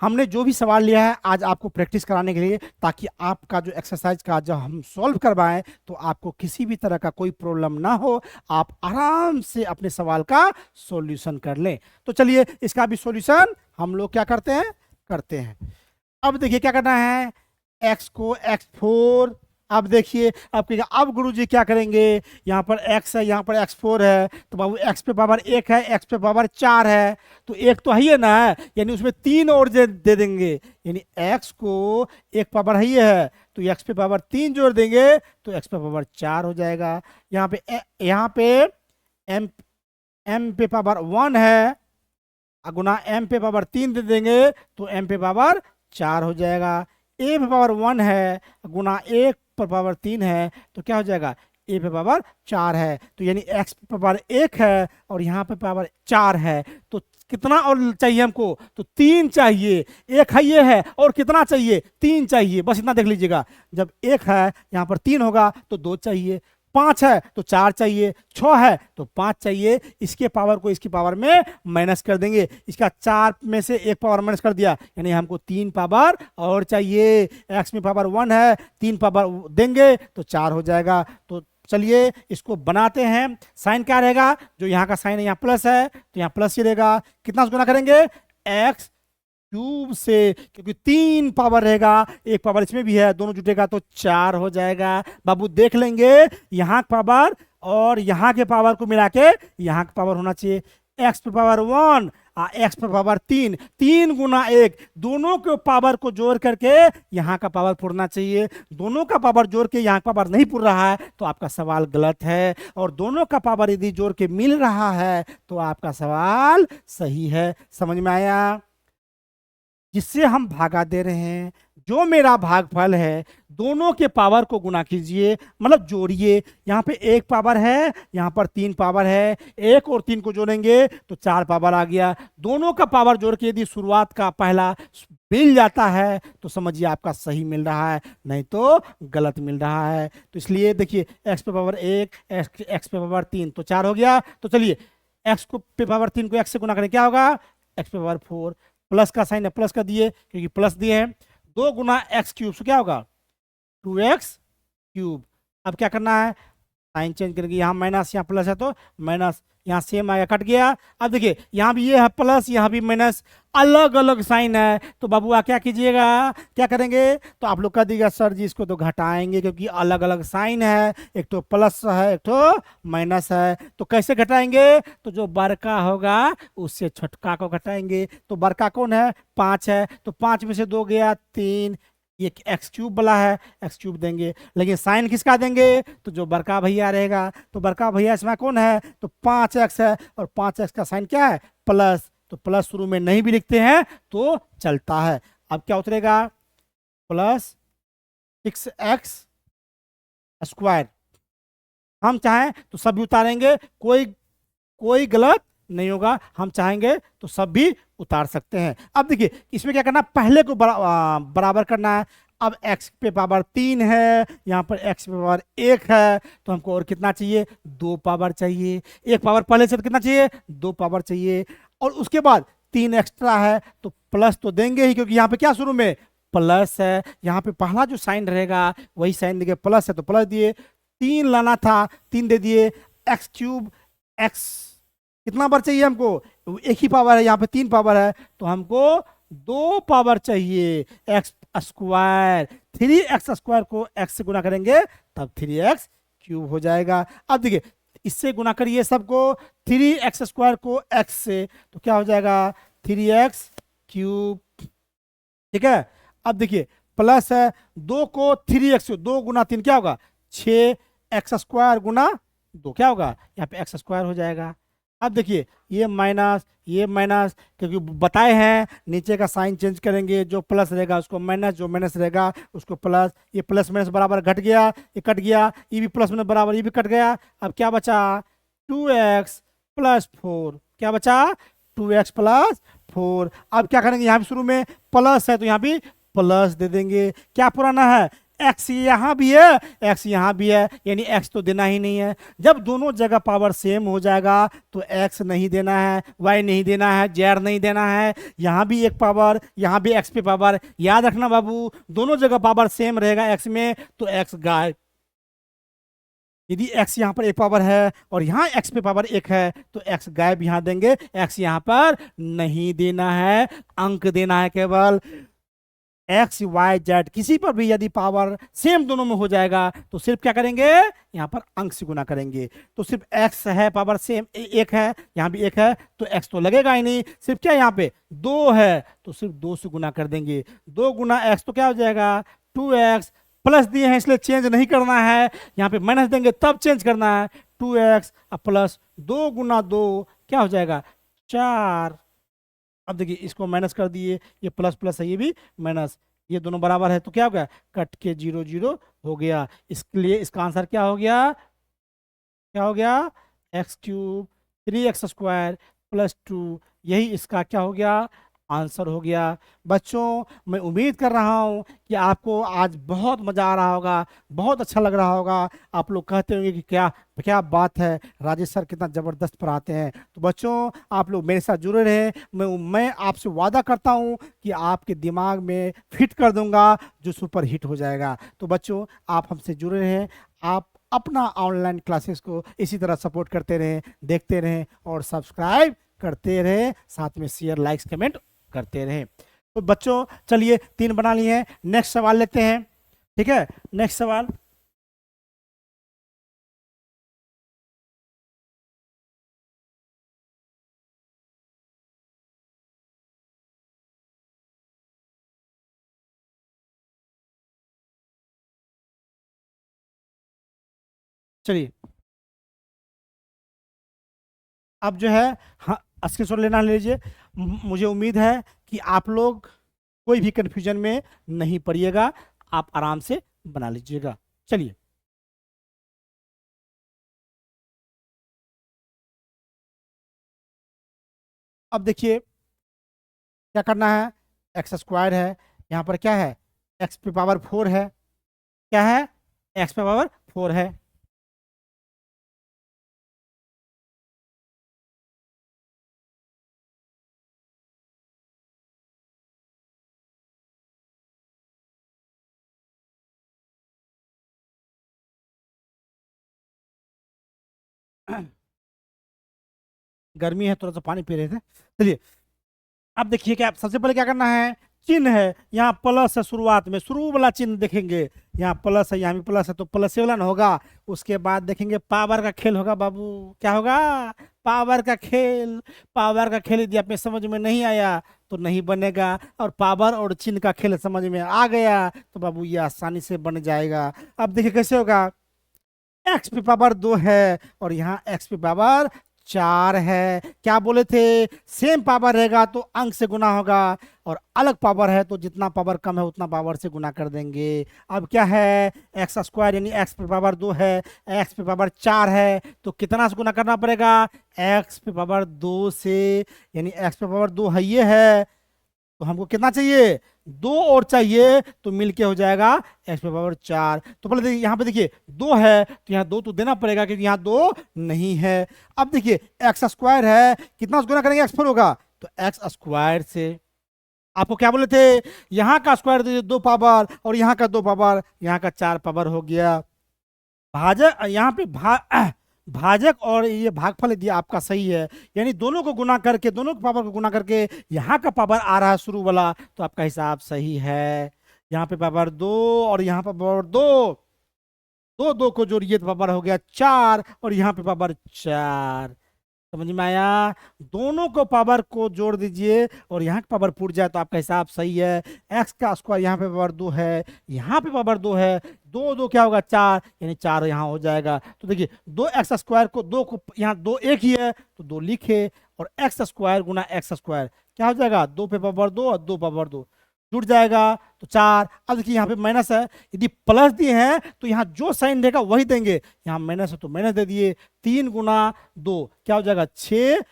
हमने जो भी सवाल लिया है आज आपको प्रैक्टिस कराने के लिए, ताकि आपका जो एक्सरसाइज का जब हम सॉल्व करवाएं तो आपको किसी भी तरह का कोई प्रॉब्लम ना हो, आप आराम से अपने सवाल का सॉल्यूशन कर लें। तो चलिए इसका भी सॉल्यूशन हम लोग क्या करते हैं, करते हैं। अब देखिए क्या करना है, x को x4, अब देखिए अब कहिएगा अब गुरुजी क्या करेंगे, यहाँ पर x है, यहाँ पर x4 है, तो बाबू x पे पावर 1 है, x पे पावर 4 है, तो एक तो है ही है ना, यानी उसमें 3 और दे देंगे, यानी x को एक पावर है तो x पे पावर 3 जोड़ देंगे तो x पे पावर 4 हो जाएगा। यहाँ पे m पे पावर 1 है, गुना m पे पावर 3 दे देंगे तो m पे पावर 4 हो जाएगा। a पे पावर 1 है, गुना 1 पर पावर 3 है तो क्या हो जाएगा, a पे पावर 4 है, तो यानी x पे पावर 1 है और यहाँ पे पावर 4 है, तो कितना और चाहिए हमको, तो 3 चाहिए। एक है ये है और कितना चाहिए, 3 चाहिए, बस इतना देख लीजिएगा। जब 1 है यहाँ पर 3 होगा तो 2 चाहिए, 5 है तो 4 चाहिए, 6 है तो 5 चाहिए। इसके पावर को इसकी पावर में माइनस कर देंगे, इसका 4 में से एक पावर माइनस कर दिया, यानी हमको 3 पावर और चाहिए। x में पावर 1 है, 3 पावर देंगे तो 4 हो जाएगा। तो चलिए इसको बनाते हैं। साइन क्या रहेगा, जो यहाँ का साइन है यहाँ प्लस है तो यहाँ प्लस ही रहेगा। कितना से गुना करेंगे, x क्यूब से, क्योंकि 3 पावर रहेगा, एक पावर इसमें भी है, दोनों जुटेगा तो 4 हो जाएगा। बाबू देख लेंगे यहाँ का पावर और यहाँ के पावर को मिला के यहाँ का पावर होना चाहिए, x पे पावर 1 x पे पावर 3, 3 गुना 1, दोनों के पावर को जोड़ करके यहाँ का पावर पूरना चाहिए। दोनों का पावर जोड़ के यहाँ का पावर नहीं पूर रहा है तो आपका सवाल गलत है, और दोनों का पावर यदि जोड़ के मिल रहा है तो आपका सवाल सही है। समझ में आया, जिससे हम भागा दे रहे हैं, जो मेरा भागफल है, दोनों के पावर को गुना कीजिए, मतलब जोड़िए। यहाँ पे 1 पावर है, यहाँ पर 3 पावर है, 1 और 3 को जोड़ेंगे तो 4 पावर आ गया। दोनों का पावर जोड़ के यदि शुरुआत का पहला मिल जाता है तो समझिए आपका सही मिल रहा है, नहीं तो गलत मिल रहा है। तो इसलिए देखिए x पे पावर 1, x पे पावर 3 तो 4 हो गया। तो चलिए x को पे पावर 3 को x से गुना करें, क्या होगा, x पे पावर 4, प्लस का साइन है प्लस का दिए क्योंकि प्लस दिए हैं, 2 गुना एक्स क्यूब से क्या होगा, 2x क्यूब। अब क्या करना है, साइन चेंज करेंगे, यहाँ माइनस यहाँ प्लस है तो माइनस, यहाँ सेम आया कट गया। अब देखिए यहाँ भी ये है प्लस, यहाँ भी माइनस, अलग अलग साइन है, तो बाबू आ क्या कीजिएगा, क्या करेंगे, तो आप लोग कह दीजिएगा सर जी इसको तो घटाएंगे क्योंकि अलग अलग साइन है, एक तो प्लस है एक तो माइनस है। तो कैसे घटाएंगे, तो जो बड़का होगा उससे छोटका को घटाएंगे। तो बड़का कौन है, 5 है, तो 5 में से 2 गया 3, ये एक्स क्यूब वाला है, एक्स क्यूब देंगे। लेकिन साइन किसका देंगे, तो जो बड़का भैया रहेगा, तो बड़का भैया इसमें कौन है, तो 5x है, और 5x का साइन क्या है, प्लस, तो प्लस शुरू में नहीं भी लिखते हैं तो चलता है। अब क्या उतरेगा, प्लस 6x स्क्वायर। हम चाहें तो सब भी उतारेंगे, कोई कोई गलत नहीं होगा, हम चाहेंगे तो सब भी उतार सकते हैं। अब देखिए इसमें क्या करना, पहले को बराबर करना है। अब x पे पावर 3 है, यहाँ पर x पे पावर 1 है, तो हमको और कितना चाहिए, 2 पावर चाहिए। एक पावर पहले से तो कितना चाहिए, 2 पावर चाहिए, और उसके बाद 3 एक्स्ट्रा है तो प्लस तो देंगे ही, क्योंकि यहाँ पे क्या शुरू में प्लस है, यहाँ पे पहला जो साइन रहेगा वही साइन देंगे, प्लस है तो प्लस दिए, 3 लाना था 3 दे दिए, एक्स क्यूब, एक्स कितना बार चाहिए हमको, एक ही पावर है, यहाँ पे 3 पावर है तो हमको 2 पावर चाहिए, एक्स स्क्वायर। 3x स्क्वायर को x से गुना करेंगे तब 3x क्यूब हो जाएगा। अब देखिए इससे गुना करिए सबको, 3x स्क्वायर को x से तो क्या हो जाएगा, 3x क्यूब। ठीक है, अब देखिए प्लस है, 2 को 3x, 2 गुना 3 क्या होगा, 6x स्क्वायर गुना 2 क्या होगा, यहाँ पे x स्क्वायर हो जाएगा। अब देखिए ये माइनस, क्योंकि बताए हैं नीचे का साइन चेंज करेंगे, जो प्लस रहेगा उसको माइनस, जो माइनस रहेगा उसको प्लस। ये प्लस माइनस बराबर घट गया, ये कट गया, ये भी प्लस माइनस बराबर, ये भी कट गया। अब क्या बचा? 2x+4। क्या बचा? 2x+4। अब क्या करेंगे, यहाँ भी शुरू में प्लस है तो यहाँ भी प्लस दे देंगे। क्या पुराना है? एक्स यहाँ भी है, एक्स यहाँ भी है, यानी एक्स तो देना ही नहीं है। जब दोनों जगह पावर सेम हो जाएगा तो एक्स नहीं देना है, वाई नहीं देना है, जेड नहीं देना है। यहाँ भी एक पावर, यहाँ भी एक्स पे पावर। याद रखना बाबू, दोनों जगह पावर सेम रहेगा एक्स में तो एक्स गायब। यदि एक्स यहाँ पर एक पावर है और यहाँ एक्स पे पावर एक है तो एक्स गायब यहाँ देंगे, एक्स यहाँ पर नहीं देना है, अंक देना है केवल। एक्स वाई जेड किसी पर भी यदि पावर सेम दोनों में हो जाएगा तो सिर्फ क्या करेंगे, यहाँ पर अंक से गुना करेंगे। तो सिर्फ एक्स है पावर सेम एक है, यहाँ भी एक है तो एक्स तो लगेगा ही नहीं। सिर्फ क्या यहाँ पे दो है तो सिर्फ दो से गुना कर देंगे। 2 गुना एक्स तो क्या हो जाएगा? 2x। प्लस दिए हैं इसलिए चेंज नहीं करना है, यहाँ पे माइनस देंगे तब चेंज करना है। 2x प्लस 2 गुना 2 क्या हो जाएगा? 4। अब देखिए इसको माइनस कर दिए, ये प्लस प्लस है, ये भी माइनस, ये दोनों बराबर है तो क्या हो गया? कट के 0 0 हो गया। इसके लिए इसका आंसर क्या हो गया? क्या हो गया? x³ 3x² + 2, यही इसका क्या हो गया? आंसर हो गया। बच्चों मैं उम्मीद कर रहा हूँ कि आपको आज बहुत मज़ा आ रहा होगा, बहुत अच्छा लग रहा होगा। आप लोग कहते होंगे कि क्या क्या बात है, राजेश सर कितना ज़बरदस्त पढ़ाते हैं। तो बच्चों आप लोग मेरे साथ जुड़े रहें, मैं आपसे वादा करता हूँ कि आपके दिमाग में फिट कर दूंगा जो सुपर हिट हो जाएगा। तो बच्चों आप हमसे जुड़े रहें, आप अपना ऑनलाइन क्लासेस को इसी तरह सपोर्ट करते रहें, देखते रहें और सब्सक्राइब करते रहें, साथ में शेयर लाइक्स कमेंट करते रहें। तो बच्चों चलिए 3 बना लिए हैं, नेक्स्ट सवाल लेते हैं। ठीक है, नेक्स्ट सवाल। चलिए अब जो है, हाँ स्क्रीनशॉट लेना लीजिए। मुझे उम्मीद है कि आप लोग कोई भी कंफ्यूजन में नहीं पड़िएगा, आप आराम से बना लीजिएगा। चलिए अब देखिए क्या करना है। x² है, यहाँ पर क्या है? x⁴ है। क्या है? x⁴ है। गर्मी है, थोड़ा सा पानी पी रहे थे। चलिए अब देखिए क्या, सबसे पहले क्या करना है, चिन्ह है यहाँ प्लस है, शुरुआत में शुरू वाला चिन्ह देखेंगे, यहाँ प्लस है यहाँ भी प्लस है तो प्लस से वाला ना होगा। उसके बाद देखेंगे पावर का खेल होगा बाबू। क्या होगा? पावर का खेल। पावर का खेल यदि आप में समझ में नहीं आया तो नहीं बनेगा, और पावर और चिन्ह का खेल समझ में आ गया तो बाबू ये आसानी से बन जाएगा। अब देखिए कैसे होगा, x⁴ 2 है और यहाँ x⁴ 4 है। क्या बोले थे? सेम पावर रहेगा तो अंक से गुना होगा, और अलग पावर है तो जितना पावर कम है उतना पावर से गुना कर देंगे। अब क्या है, x² यानी x⁴ 2 है, x⁴ 4 है तो कितना से गुना करना पड़ेगा? x⁴ 2 से, यानी x⁴ 2 है ये है तो हमको कितना चाहिए? 2 और चाहिए तो मिलके हो जाएगा x⁴ 4। तो पहले देखिए यहाँ पे, देखिए 2 है तो यहाँ 2 तो देना पड़ेगा क्योंकि यहाँ 2 नहीं है। अब देखिए x² है, कितना से गुना करेंगे? x² होगा तो x² से। आपको क्या बोले थे? यहाँ का स्क्वायर दीजिए 2 पावर और यहाँ का 2 पावर, यहाँ का 4 पावर हो गया। भाजक यहाँ पे भाजक और ये भागफल यदि आपका सही है, यानी दोनों को गुना करके, दोनों के पावर को गुना करके यहाँ का पावर आ रहा है शुरू वाला, तो आपका हिसाब सही है। यहाँ पे पावर 2 और यहाँ पे पावर 2, दो दो को जोड़िए तो पावर हो गया 4 और यहाँ पे पावर 4। समझ में आया? दोनों को पावर को जोड़ दीजिए और यहाँ की पावर फूट जाए तो आपका हिसाब सही है। एक्स का स्क्वायर यहाँ पे पावर 2 है, यहाँ पे पावर 2 है, दो दो क्या होगा 4, यानी 4 यहाँ हो जाएगा। तो देखिए 2x² को 2 को यहाँ 2 एक ही है तो 2 लिखे, और एक्स स्क्वायर गुना एक्स स्क्वायर क्या हो जाएगा 2 पे पावर 2 और 2 पावर 2 जुड़ जाएगा तो 4। अब देखिए यहाँ पे माइनस है, यदि प्लस दिए हैं तो यहाँ जो साइन देगा वही देंगे, यहाँ माइनस है तो माइनस दे दिए। 3 गुना 2 क्या हो जाएगा 6,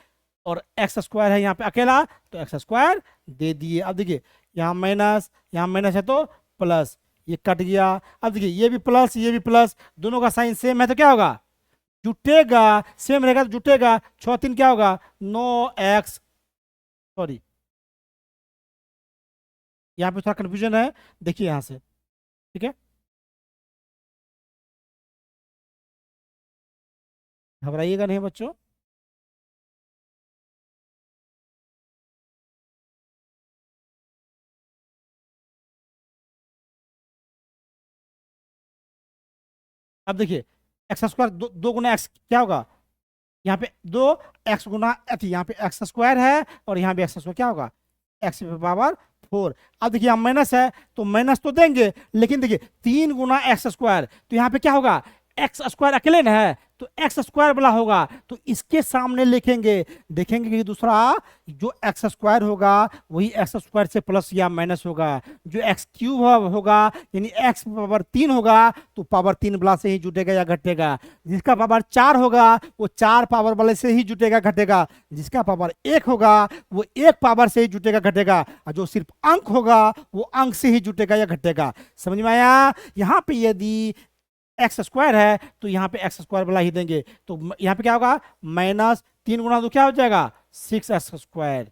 और एक्स स्क्वायर है यहाँ पे अकेला तो एक्स स्क्वायर दे दिए। अब देखिए यहाँ माइनस है तो प्लस, ये कट गया। अब देखिए ये भी प्लस ये भी प्लस, दोनों का साइन सेम है तो क्या होगा जुटेगा, सेम रहेगा तो जुटेगा। 6 3 क्या होगा 9x, सॉरी यहाँ पे थोड़ा कंफ्यूजन है, देखिए यहाँ से, ठीक है, घबराइएगा नहीं बच्चों। अब देखिए एक्स स्क्वायर दो गुना एक्स क्या होगा, यहाँ पे 2x गुना यहाँ पे एक्स स्क्वायर है और यहाँ भी एक्स स्क्वायर क्या होगा एक्स पावर 4। अब देखिए यहाँ माइनस है तो माइनस तो देंगे, लेकिन देखिए 3 गुना एक्स स्क्वायर तो यहाँ पे क्या होगा एक्स स्क्वायर अकेले ना है तो एक्स स्क्वायर वाला होगा तो इसके सामने लिखेंगे, देखेंगे कि दूसरा जो एक्स स्क्वायर होगा वही एक्स स्क्वायर से प्लस या माइनस होगा। जो एक्स क्यूब होगा यानी एक्स पावर 3 होगा तो पावर 3 वाला से ही जुटेगा या घटेगा। जिसका पावर 4 होगा वो 4 पावर वाले से ही जुटेगा घटेगा। जिसका पावर 1 होगा वो 1 पावर से ही जुटेगा घटेगा, और जो सिर्फ अंक होगा वो अंक से ही जुटेगा या घटेगा। समझ में आया? यहाँ पे यदि एक्स स्क्वायर है तो यहाँ पे एक्स स्क्वायर वाला ही देंगे, तो यहाँ पे क्या होगा माइनस 3 गुना 2 क्या हो जाएगा 6x²।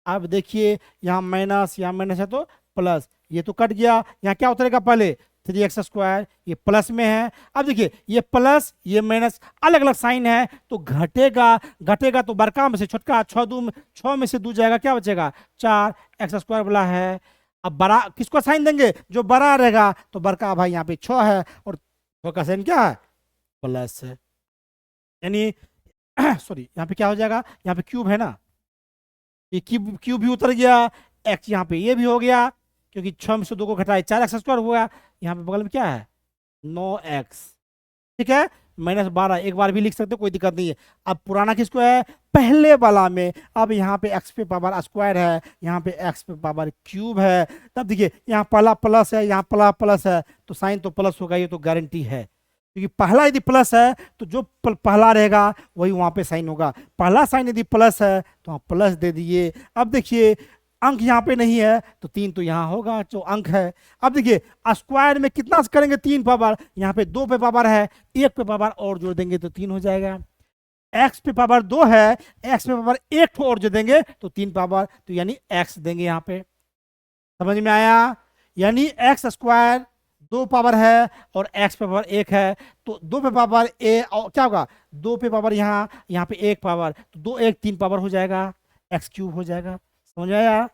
अब देखिए यहाँ माइनस है तो प्लस, ये तो कट गया, यहाँ क्या उतरेगा पहले 3x², ये प्लस में है। अब देखिए ये प्लस ये माइनस अलग अलग साइन है तो घटेगा तो बड़का में से छोटका 6 में से 2 जाएगा, क्या बचेगा 4x² वाला है। अब बड़ा किसको साइन देंगे जो बड़ा रहेगा, तो बड़का भाई यहाँ पे 6 है और का साइन क्या है प्लस है, यानी सॉरी यहाँ पे क्या हो जाएगा, यहाँ पे क्यूब है ना, ये क्यूब भी उतर गया, एक्स यहाँ पे ये भी हो गया क्योंकि 6 में से 2 को घटाए 4x² हुआ। यहाँ पे बगल में क्या है 9x, ठीक है, -12 एक बार भी लिख सकते हो कोई दिक्कत नहीं है। अब पुराना किसको है पहले वाला में, अब यहाँ पे x पे पावर स्क्वायर है, यहाँ पे x पे पावर क्यूब है। तब देखिए यहाँ पहला प्लस है यहाँ पहला प्लस है तो साइन तो प्लस होगा, ये तो गारंटी है, क्योंकि पहला यदि प्लस है तो जो पहला रहेगा वही वहां पे साइन होगा। पहला साइन यदि प्लस है तो वहाँ प्लस दे दिए। अब देखिए अंक यहाँ पे नहीं है तो 3 तो यहाँ होगा जो अंक है। अब देखिए स्क्वायर में कितना करेंगे 3 पावर, यहाँ पे 2 पे पावर है, 1 पे पावर और जोड़ देंगे तो 3 हो जाएगा। एक्स पे पावर 2 है, एक्स पे पावर 1 और जो देंगे तो 3 पावर, तो यानी एक्स देंगे यहाँ पे। समझ में आया? यानी x² 2 पावर है और x पे पावर 1 है तो 2 पे पावर और क्या होगा 2 पे पावर यहाँ पे 1 पावर तो 2 1 3 पावर हो जाएगा, x³ हो जाएगा। समझ आया?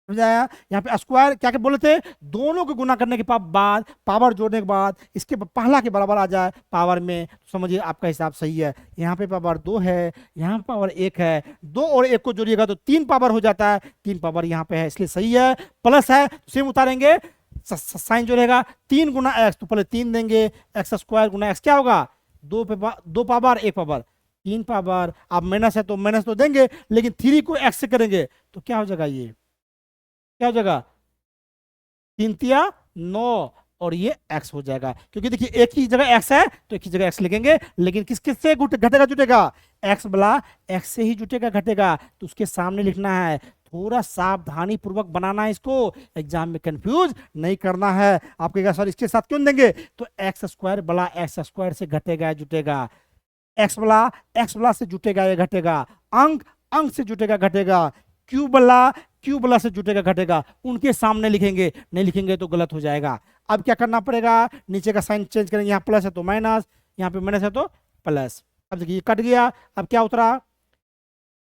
समझ आया? यहाँ पे स्क्वायर क्या क्या बोले थे, दोनों को गुना करने के बाद पावर जोड़ने के बाद इसके पहला के बराबर आ जाए पावर में, तो समझिए आपका हिसाब सही है। यहाँ पे पावर 2 है, यहाँ पावर 1 है, 2 और 1 को जोड़िएगा तो 3 पावर हो जाता है, 3 पावर यहाँ पे है इसलिए सही है। प्लस है तो सेम उतारेंगे, साइन जो रहेगा 3 गुना एक्स तो पहले 3 देंगे, x² गुना एक्स क्या होगा 2 पावर 1 पावर 3 पावर। अब माइनस है तो माइनस तो देंगे, लेकिन 3 को x से करेंगे तो क्या हो जाएगा, ये क्या हो जाएगा 3 तिया 9 और ये x हो जाएगा, क्योंकि देखिए एक ही जगह x है तो एक ही जगह x लिखेंगे, लेकिन किस किस से घटेगा जुटेगा x बला x से ही जुटेगा घटेगा, तो उसके सामने लिखना है। थोड़ा सावधानी पूर्वक बनाना है इसको, एग्जाम में कंफ्यूज नहीं करना है। आप कहेगा सर इसके साथ क्यों देंगे, तो x² बला x² से घटेगा जुटेगा, x बला से जुटेगा या घटेगा, अंक से जुटेगा घटेगा, क्यूब बला से जुटेगा घटेगा, उनके सामने लिखेंगे, नहीं लिखेंगे तो गलत हो जाएगा। अब क्या करना पड़ेगा, नीचे का साइन चेंज करेंगे, यहाँ प्लस है तो माइनस, यहाँ पे माइनस है तो प्लस। अब देखिए कट गया, अब क्या उतरा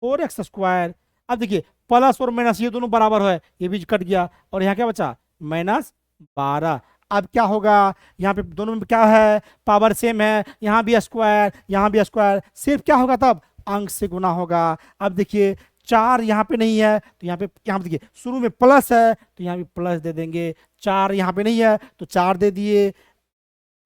4x²। अब देखिए प्लस और माइनस ये दोनों बराबर है, ये भी कट गया और यहाँ क्या बचा -12। अब क्या होगा, यहाँ पे दोनों में क्या है पावर सेम है, यहाँ भी स्क्वायर यहाँ भी स्क्वायर, सिर्फ क्या होगा तब अंक से गुना होगा। अब देखिए 4 यहाँ पे नहीं है तो यहाँ पे देखिए शुरू में प्लस है तो यहाँ भी प्लस दे देंगे। 4 यहाँ पे नहीं है तो 4 दे दिए।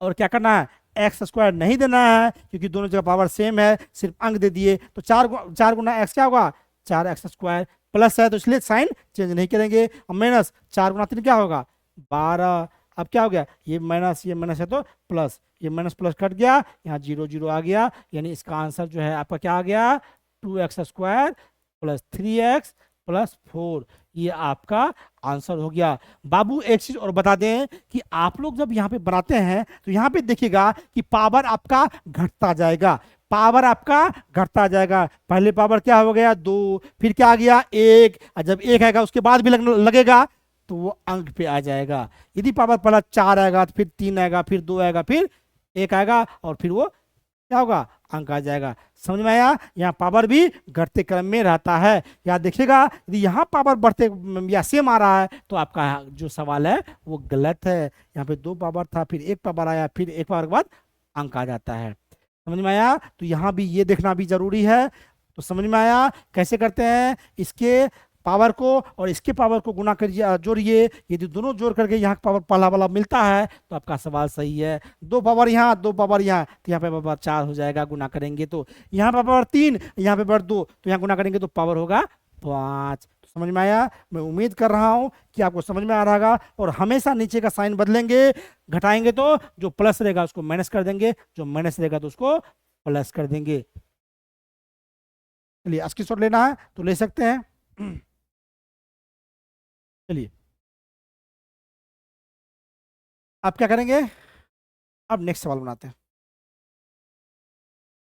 और क्या करना है, एक्स स्क्वायर नहीं देना है क्योंकि दोनों जगह पावर सेम है, सिर्फ अंक दे दिए। तो 4 गुना एक्स क्या होगा, 4x² प्लस है तो इसलिए साइन चेंज नहीं करेंगे। और माइनस 4 गुना 3 क्या होगा, 12। अब क्या हो गया, ये माइनस है तो प्लस, ये माइनस प्लस कट गया, यहाँ 0 0 आ गया, यानी इसका आंसर जो है आपका क्या आ गया, 2x² प्लस 3x प्लस 4। ये आपका आंसर हो गया। बाबू एक चीज और बता दें कि आप लोग जब यहाँ पे बनाते हैं तो यहाँ पे देखिएगा कि पावर आपका घटता जाएगा, पावर आपका घटता जाएगा। पहले पावर क्या हो गया 2, फिर क्या आ गया 1, और जब 1 आएगा उसके बाद भी लगेगा तो वो अंक पे आ जाएगा। यदि पावर पहला 4 आएगा तो फिर 3 आएगा, फिर 2 आएगा, फिर 1 आएगा और फिर वो क्या होगा, अंक आ जाएगा। समझ में आया, यहाँ पावर भी घटते क्रम में रहता है। यहाँ देखिएगा यदि यहाँ पावर बढ़ते या सेम आ रहा है तो आपका जो सवाल है वो गलत है। यहाँ पे 2 पावर था, फिर 1 पावर आया, फिर 1 पावर के बाद अंक आ जाता है। समझ में आया, तो यहाँ भी ये देखना भी जरूरी है। तो समझ में आया कैसे करते हैं, इसके पावर को और इसके पावर को गुना करिए, जोड़िए, यदि दोनों जोड़ करके यहाँ पावर पहला वाला मिलता है तो आपका सवाल सही है। 2 पावर यहाँ, 2 पावर यहाँ, तो यहाँ पे पावर 4 हो जाएगा, गुना करेंगे तो यहाँ पे पावर 3, यहाँ पे पावर 2, तो यहाँ गुना करेंगे तो पावर होगा 5। तो समझ में आया, मैं उम्मीद कर रहा हूँ कि आपको समझ में आ रहा होगा। और हमेशा नीचे का साइन बदलेंगे, घटाएंगे तो जो प्लस रहेगा उसको माइनस कर देंगे, जो माइनस रहेगा तो उसको प्लस कर देंगे। चलिए स्क्रीनशॉट लेना है तो ले सकते हैं। चलिए आप क्या करेंगे, अब नेक्स्ट सवाल बनाते हैं।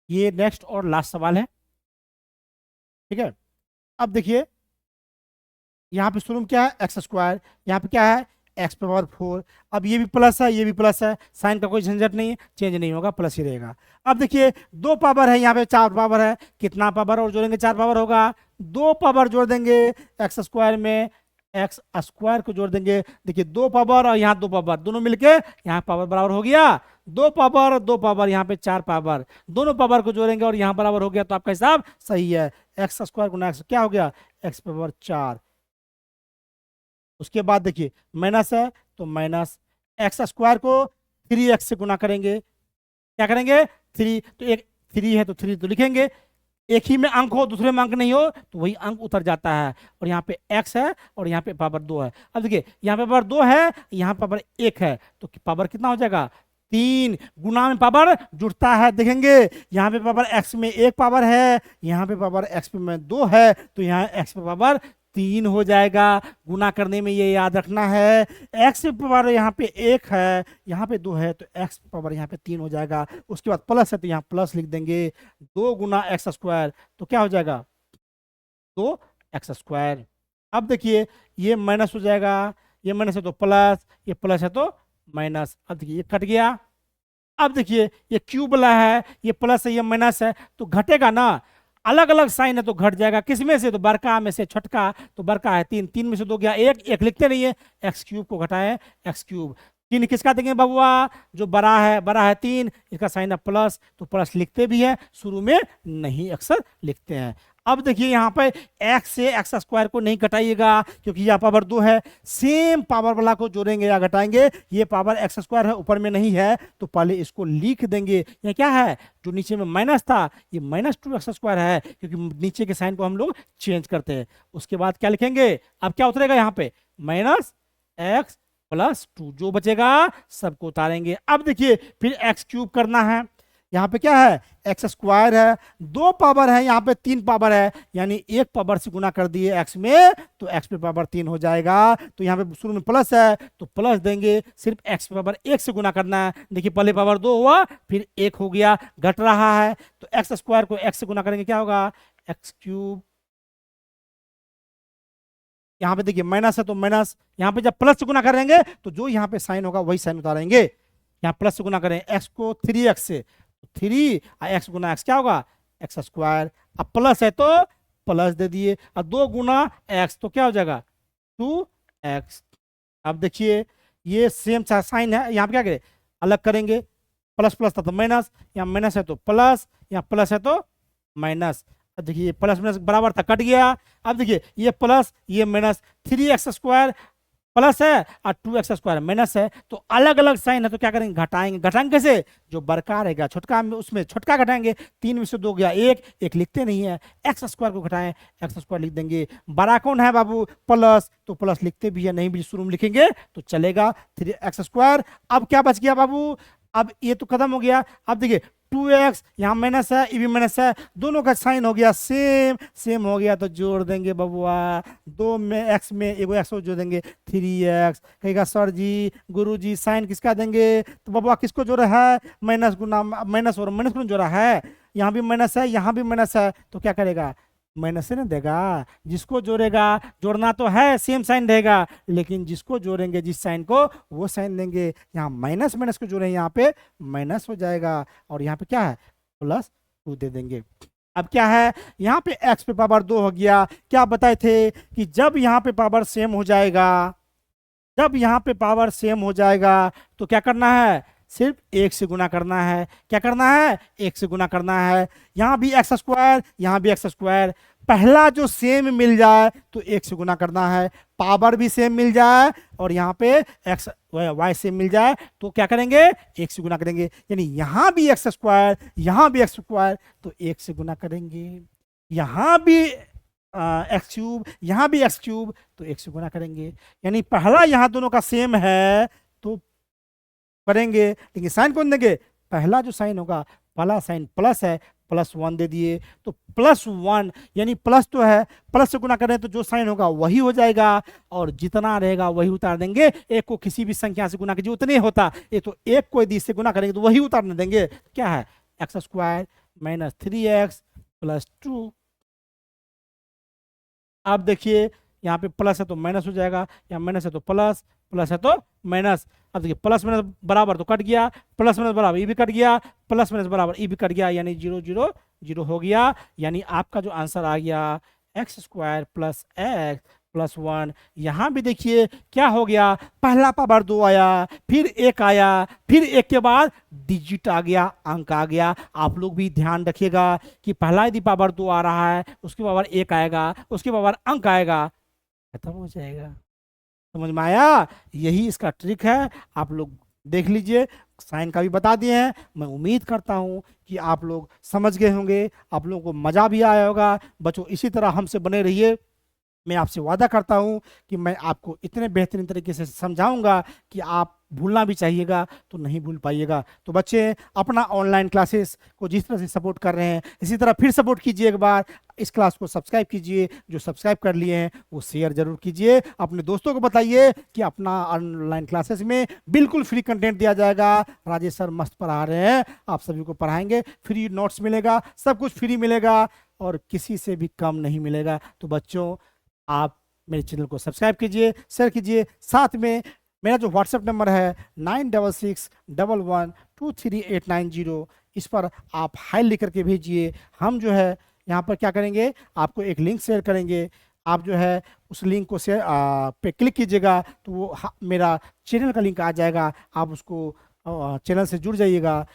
ये नेक्स्ट और लास्ट सवाल है, ठीक है। अब देखिए यहाँ पे शुरू में क्या है x², यहाँ पे क्या है x⁴। अब ये भी प्लस है, ये भी प्लस है, साइन का कोई झंझट नहीं है, चेंज नहीं होगा, प्लस ही रहेगा। अब देखिए 2 पावर है, यहाँ पे 4 पावर है, कितना पावर और जोड़ेंगे 4 पावर होगा, 2 पावर जोड़ देंगे x² में, x² को जोड़ देंगे। देखिए 2 पावर और यहाँ 2 पावर दोनों मिलके यहाँ पावर बराबर हो गया, 2 पावर और 2 पावर, यहाँ पे 4 पावर, दोनों पावर को जोड़ेंगे और यहाँ बराबर हो गया, तो आपका हिसाब सही है। x² गुना x क्या हो गया, x⁴। उसके बाद देखिए माइनस है तो माइनस, x² को 3x से गुना करेंगे, क्या करेंगे 3, तो एक 3 है तो 3 तो लिखेंगे, एक ही में अंक हो दूसरे में अंक नहीं हो तो वही अंक उतर जाता है। और यहाँ पे x है और यहाँ पे पावर 2 है। अब देखिए यहाँ पे पावर 2 है, यहाँ पावर 1 है, तो पावर कितना हो जाएगा 3। गुना में पावर जुड़ता है, देखेंगे यहाँ पे पावर x में 1 पावर है, यहाँ पे पावर x में 2 है, तो यहाँ x पे पावर 3 हो जाएगा। गुना करने में ये याद रखना है, x पावर यहाँ पे 1 है, यहाँ पे 2 है, तो x पावर यहाँ पे 3 हो जाएगा। उसके बाद प्लस है तो यहाँ प्लस लिख देंगे, 2 गुना x² तो क्या हो जाएगा 2x²। अब देखिए ये माइनस हो जाएगा, ये माइनस है तो प्लस, ये प्लस है तो माइनस। अब देखिए ये कट गया। अब देखिए ये क्यूब वाला है, ये प्लस है ये माइनस है, तो घटेगा ना, अलग अलग साइन है तो घट जाएगा। किस में से, तो बड़का में से छोटका, तो बड़का है 3, 3 में से 2 गया 1, 1 लिखते नहीं है, x³ को घटाए x³। 3 किसका देंगे बबुआ, जो बड़ा है 3, इसका साइन है प्लस, तो प्लस लिखते भी है, शुरू में नहीं अक्सर लिखते हैं। अब देखिए यहाँ पे x से x² को नहीं घटाइएगा क्योंकि यह पावर 2 है, सेम पावर वाला को जोड़ेंगे या घटाएंगे। ये पावर x² है, ऊपर में नहीं है, तो पहले इसको लिख देंगे। ये क्या है, जो नीचे में माइनस था ये -2x² है, क्योंकि नीचे के साइन को हम लोग चेंज करते हैं। उसके बाद क्या लिखेंगे, अब क्या उतरेगा यहाँ पे -x+2, जो बचेगा सबको उतारेंगे। अब देखिए फिर x³ करना है, यहाँ पे क्या है x² है, 2 पावर है, यहाँ पे 3 पावर है, यानी 1 पावर से गुना कर दिए x में, तो x पे पावर 3 हो जाएगा। तो यहाँ पे शुरू में प्लस है तो प्लस देंगे, सिर्फ x पे पावर 1 से गुना करना है। देखिए पहले पावर 2 हुआ फिर 1 हो गया, घट रहा है, तो x² को x से गुना करेंगे क्या होगा x³। यहाँ पे देखिए माइनस है तो माइनस, यहाँ पे जब प्लस से गुना करेंगे तो जो यहाँ पे साइन होगा वही साइन उतारेंगे। यहाँ प्लस से गुना करें x को 3x से, 3 x गुना x क्या होगा x²। अब प्लस है तो प्लस दे दिए, और 2 गुना x तो क्या हो जाएगा 2x। अब देखिए ये सेम साइन है, यहाँ पे क्या करें अलग करेंगे, प्लस प्लस था तो माइनस, यहाँ माइनस है तो प्लस, यहाँ प्लस है तो माइनस, अब देखिए प्लस माइनस बराबर था, कट गया। अब देखिए ये प्लस ये माइनस, 3x² प्लस है और 2x² माइनस है, तो अलग अलग साइन है, तो क्या करेंगे, घटाएंगे। घटाएंगे कैसे, जो बड़का रहेगा छोटका में उसमें छोटका घटाएंगे, 3 में से 2 गया एक, एक लिखते नहीं है, x² को घटाएं, x² लिख देंगे। बड़ा कौन है बाबू, प्लस, तो प्लस लिखते भी है, नहीं भी शुरू में लिखेंगे तो चलेगा, 3x²। अब क्या बच गया बाबू, अब ये तो खत्म हो गया। अब देखिए 2x यहाँ माइनस है, ये भी माइनस है, दोनों का साइन हो गया सेम, सेम हो गया तो जोड़ देंगे बबुआ, 2 में x में एगो x को जोड़ देंगे, 3x। कहेगा सर जी गुरु जी साइन किसका देंगे, तो बबुआ किसको जोड़ा है, माइनस गुना माइनस और माइनस को जोड़ा है, यहाँ भी माइनस है यहाँ भी माइनस है, तो क्या करेगा, माइनस से ना देगा। जिसको जोड़ेगा, जोड़ना तो है सेम साइन रहेगा, लेकिन जिसको जोड़ेंगे जिस साइन को वो साइन देंगे। यहाँ माइनस माइनस को जोड़े, यहाँ पे माइनस हो जाएगा, और यहाँ पे क्या है, +2 दे देंगे। अब क्या है, यहाँ पे x पे पावर 2 हो गया। क्या बताए थे कि जब यहाँ पे पावर सेम हो जाएगा, जब यहाँ पे पावर सेम हो जाएगा तो क्या करना है, सिर्फ 1 से गुना करना है। क्या करना है, 1 से गुना करना है। यहाँ भी x², यहाँ भी x², पहला जो सेम मिल जाए तो 1 से गुना करना है, पावर भी सेम मिल जाए और यहाँ पे x y सेम मिल जाए तो क्या करेंगे, 1 से गुना करेंगे। यानी यहाँ भी x², यहाँ भी x², तो 1 से गुना करेंगे। यहाँ भी x³ यहाँ भी x³, तो 1 से गुना करेंगे। यानी पहला यहाँ दोनों का सेम है तो करेंगे, लेकिन साइन कौन देंगे, पहला जो साइन होगा, पहला साइन प्लस है, +1 दे दिए, तो +1 यानी प्लस तो है, प्लस से गुना करें तो जो साइन होगा वही हो जाएगा, और जितना रहेगा वही उतार देंगे। एक को किसी भी संख्या से गुना कीजिए उतने होता, ये तो एक को यदि इससे गुना करेंगे तो वही उतारने देंगे। क्या है, x² - 3x + 2। अब देखिए यहाँ पे प्लस है तो माइनस हो जाएगा, यहाँ माइनस है तो प्लस, प्लस है तो माइनस। अब देखिए प्लस माइनस बराबर तो कट गया, प्लस माइनस बराबर ये भी कट गया, प्लस माइनस बराबर ये भी कट गया, यानी 0 0 0 हो गया। यानी आपका जो आंसर आ गया x² + x + 1। यहाँ भी देखिए क्या हो गया, पहला पावर 2 आया, फिर 1 आया, फिर 1 के बाद डिजिट आ गया, अंक आ गया। आप लोग भी ध्यान रखिएगा कि पहला यदि पावर 2 आ रहा है, उसके पावर 1 आएगा, उसके पावर अंक आएगा, खत्म हो जाएगा। समझ में आया, यही इसका ट्रिक है। आप लोग देख लीजिए, साइन का भी बता दिए हैं। मैं उम्मीद करता हूं कि आप लोग समझ गए होंगे, आप लोगों को मज़ा भी आया होगा। बच्चों इसी तरह हमसे बने रहिए। मैं आपसे वादा करता हूं कि मैं आपको इतने बेहतरीन तरीके से समझाऊंगा कि आप भूलना भी चाहिएगा तो नहीं भूल पाइएगा। तो बच्चे अपना ऑनलाइन क्लासेस को जिस तरह से सपोर्ट कर रहे हैं, इसी तरह फिर सपोर्ट कीजिए। एक बार इस क्लास को सब्सक्राइब कीजिए, जो सब्सक्राइब कर लिए हैं वो शेयर जरूर कीजिए, अपने दोस्तों को बताइए कि अपना ऑनलाइन क्लासेस में बिल्कुल फ्री कंटेंट दिया जाएगा। राजेश सर मस्त पढ़ा रहे हैं, आप सभी को पढ़ाएंगे, फ्री नोट्स मिलेगा, सब कुछ फ्री मिलेगा और किसी से भी कम नहीं मिलेगा। तो बच्चों आप मेरे चैनल को सब्सक्राइब कीजिए, शेयर कीजिए, साथ में मेरा जो व्हाट्सएप नंबर है 966111233890, इस पर आप हाई लिख करके भेजिए। हम जो है यहाँ पर क्या करेंगे, आपको एक लिंक शेयर करेंगे। आप जो है उस लिंक को शेयर पे क्लिक कीजिएगा तो वो मेरा चैनल का लिंक आ जाएगा। आप उसको चैनल से जुड़ जाइएगा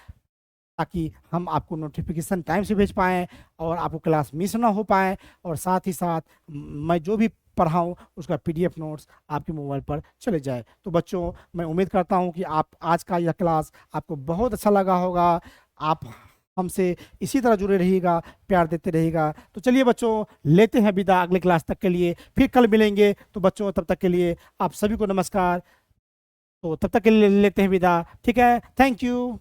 ताकि हम आपको नोटिफिकेशन टाइम से भेज पाएँ और आपको क्लास मिस ना हो पाए, और साथ ही साथ मैं जो भी पढ़ाऊँ उसका PDF नोट्स आपके मोबाइल पर चले जाए। तो बच्चों मैं उम्मीद करता हूँ कि आप आज का यह क्लास आपको बहुत अच्छा लगा होगा। आप हमसे इसी तरह जुड़े रहिएगा, प्यार देते रहिएगा। तो चलिए बच्चों लेते हैं विदा अगले क्लास तक के लिए, फिर कल मिलेंगे। तो बच्चों तब तक के लिए आप सभी को नमस्कार। तो तब तक के लिए लेते हैं विदा, ठीक है, थैंक यू।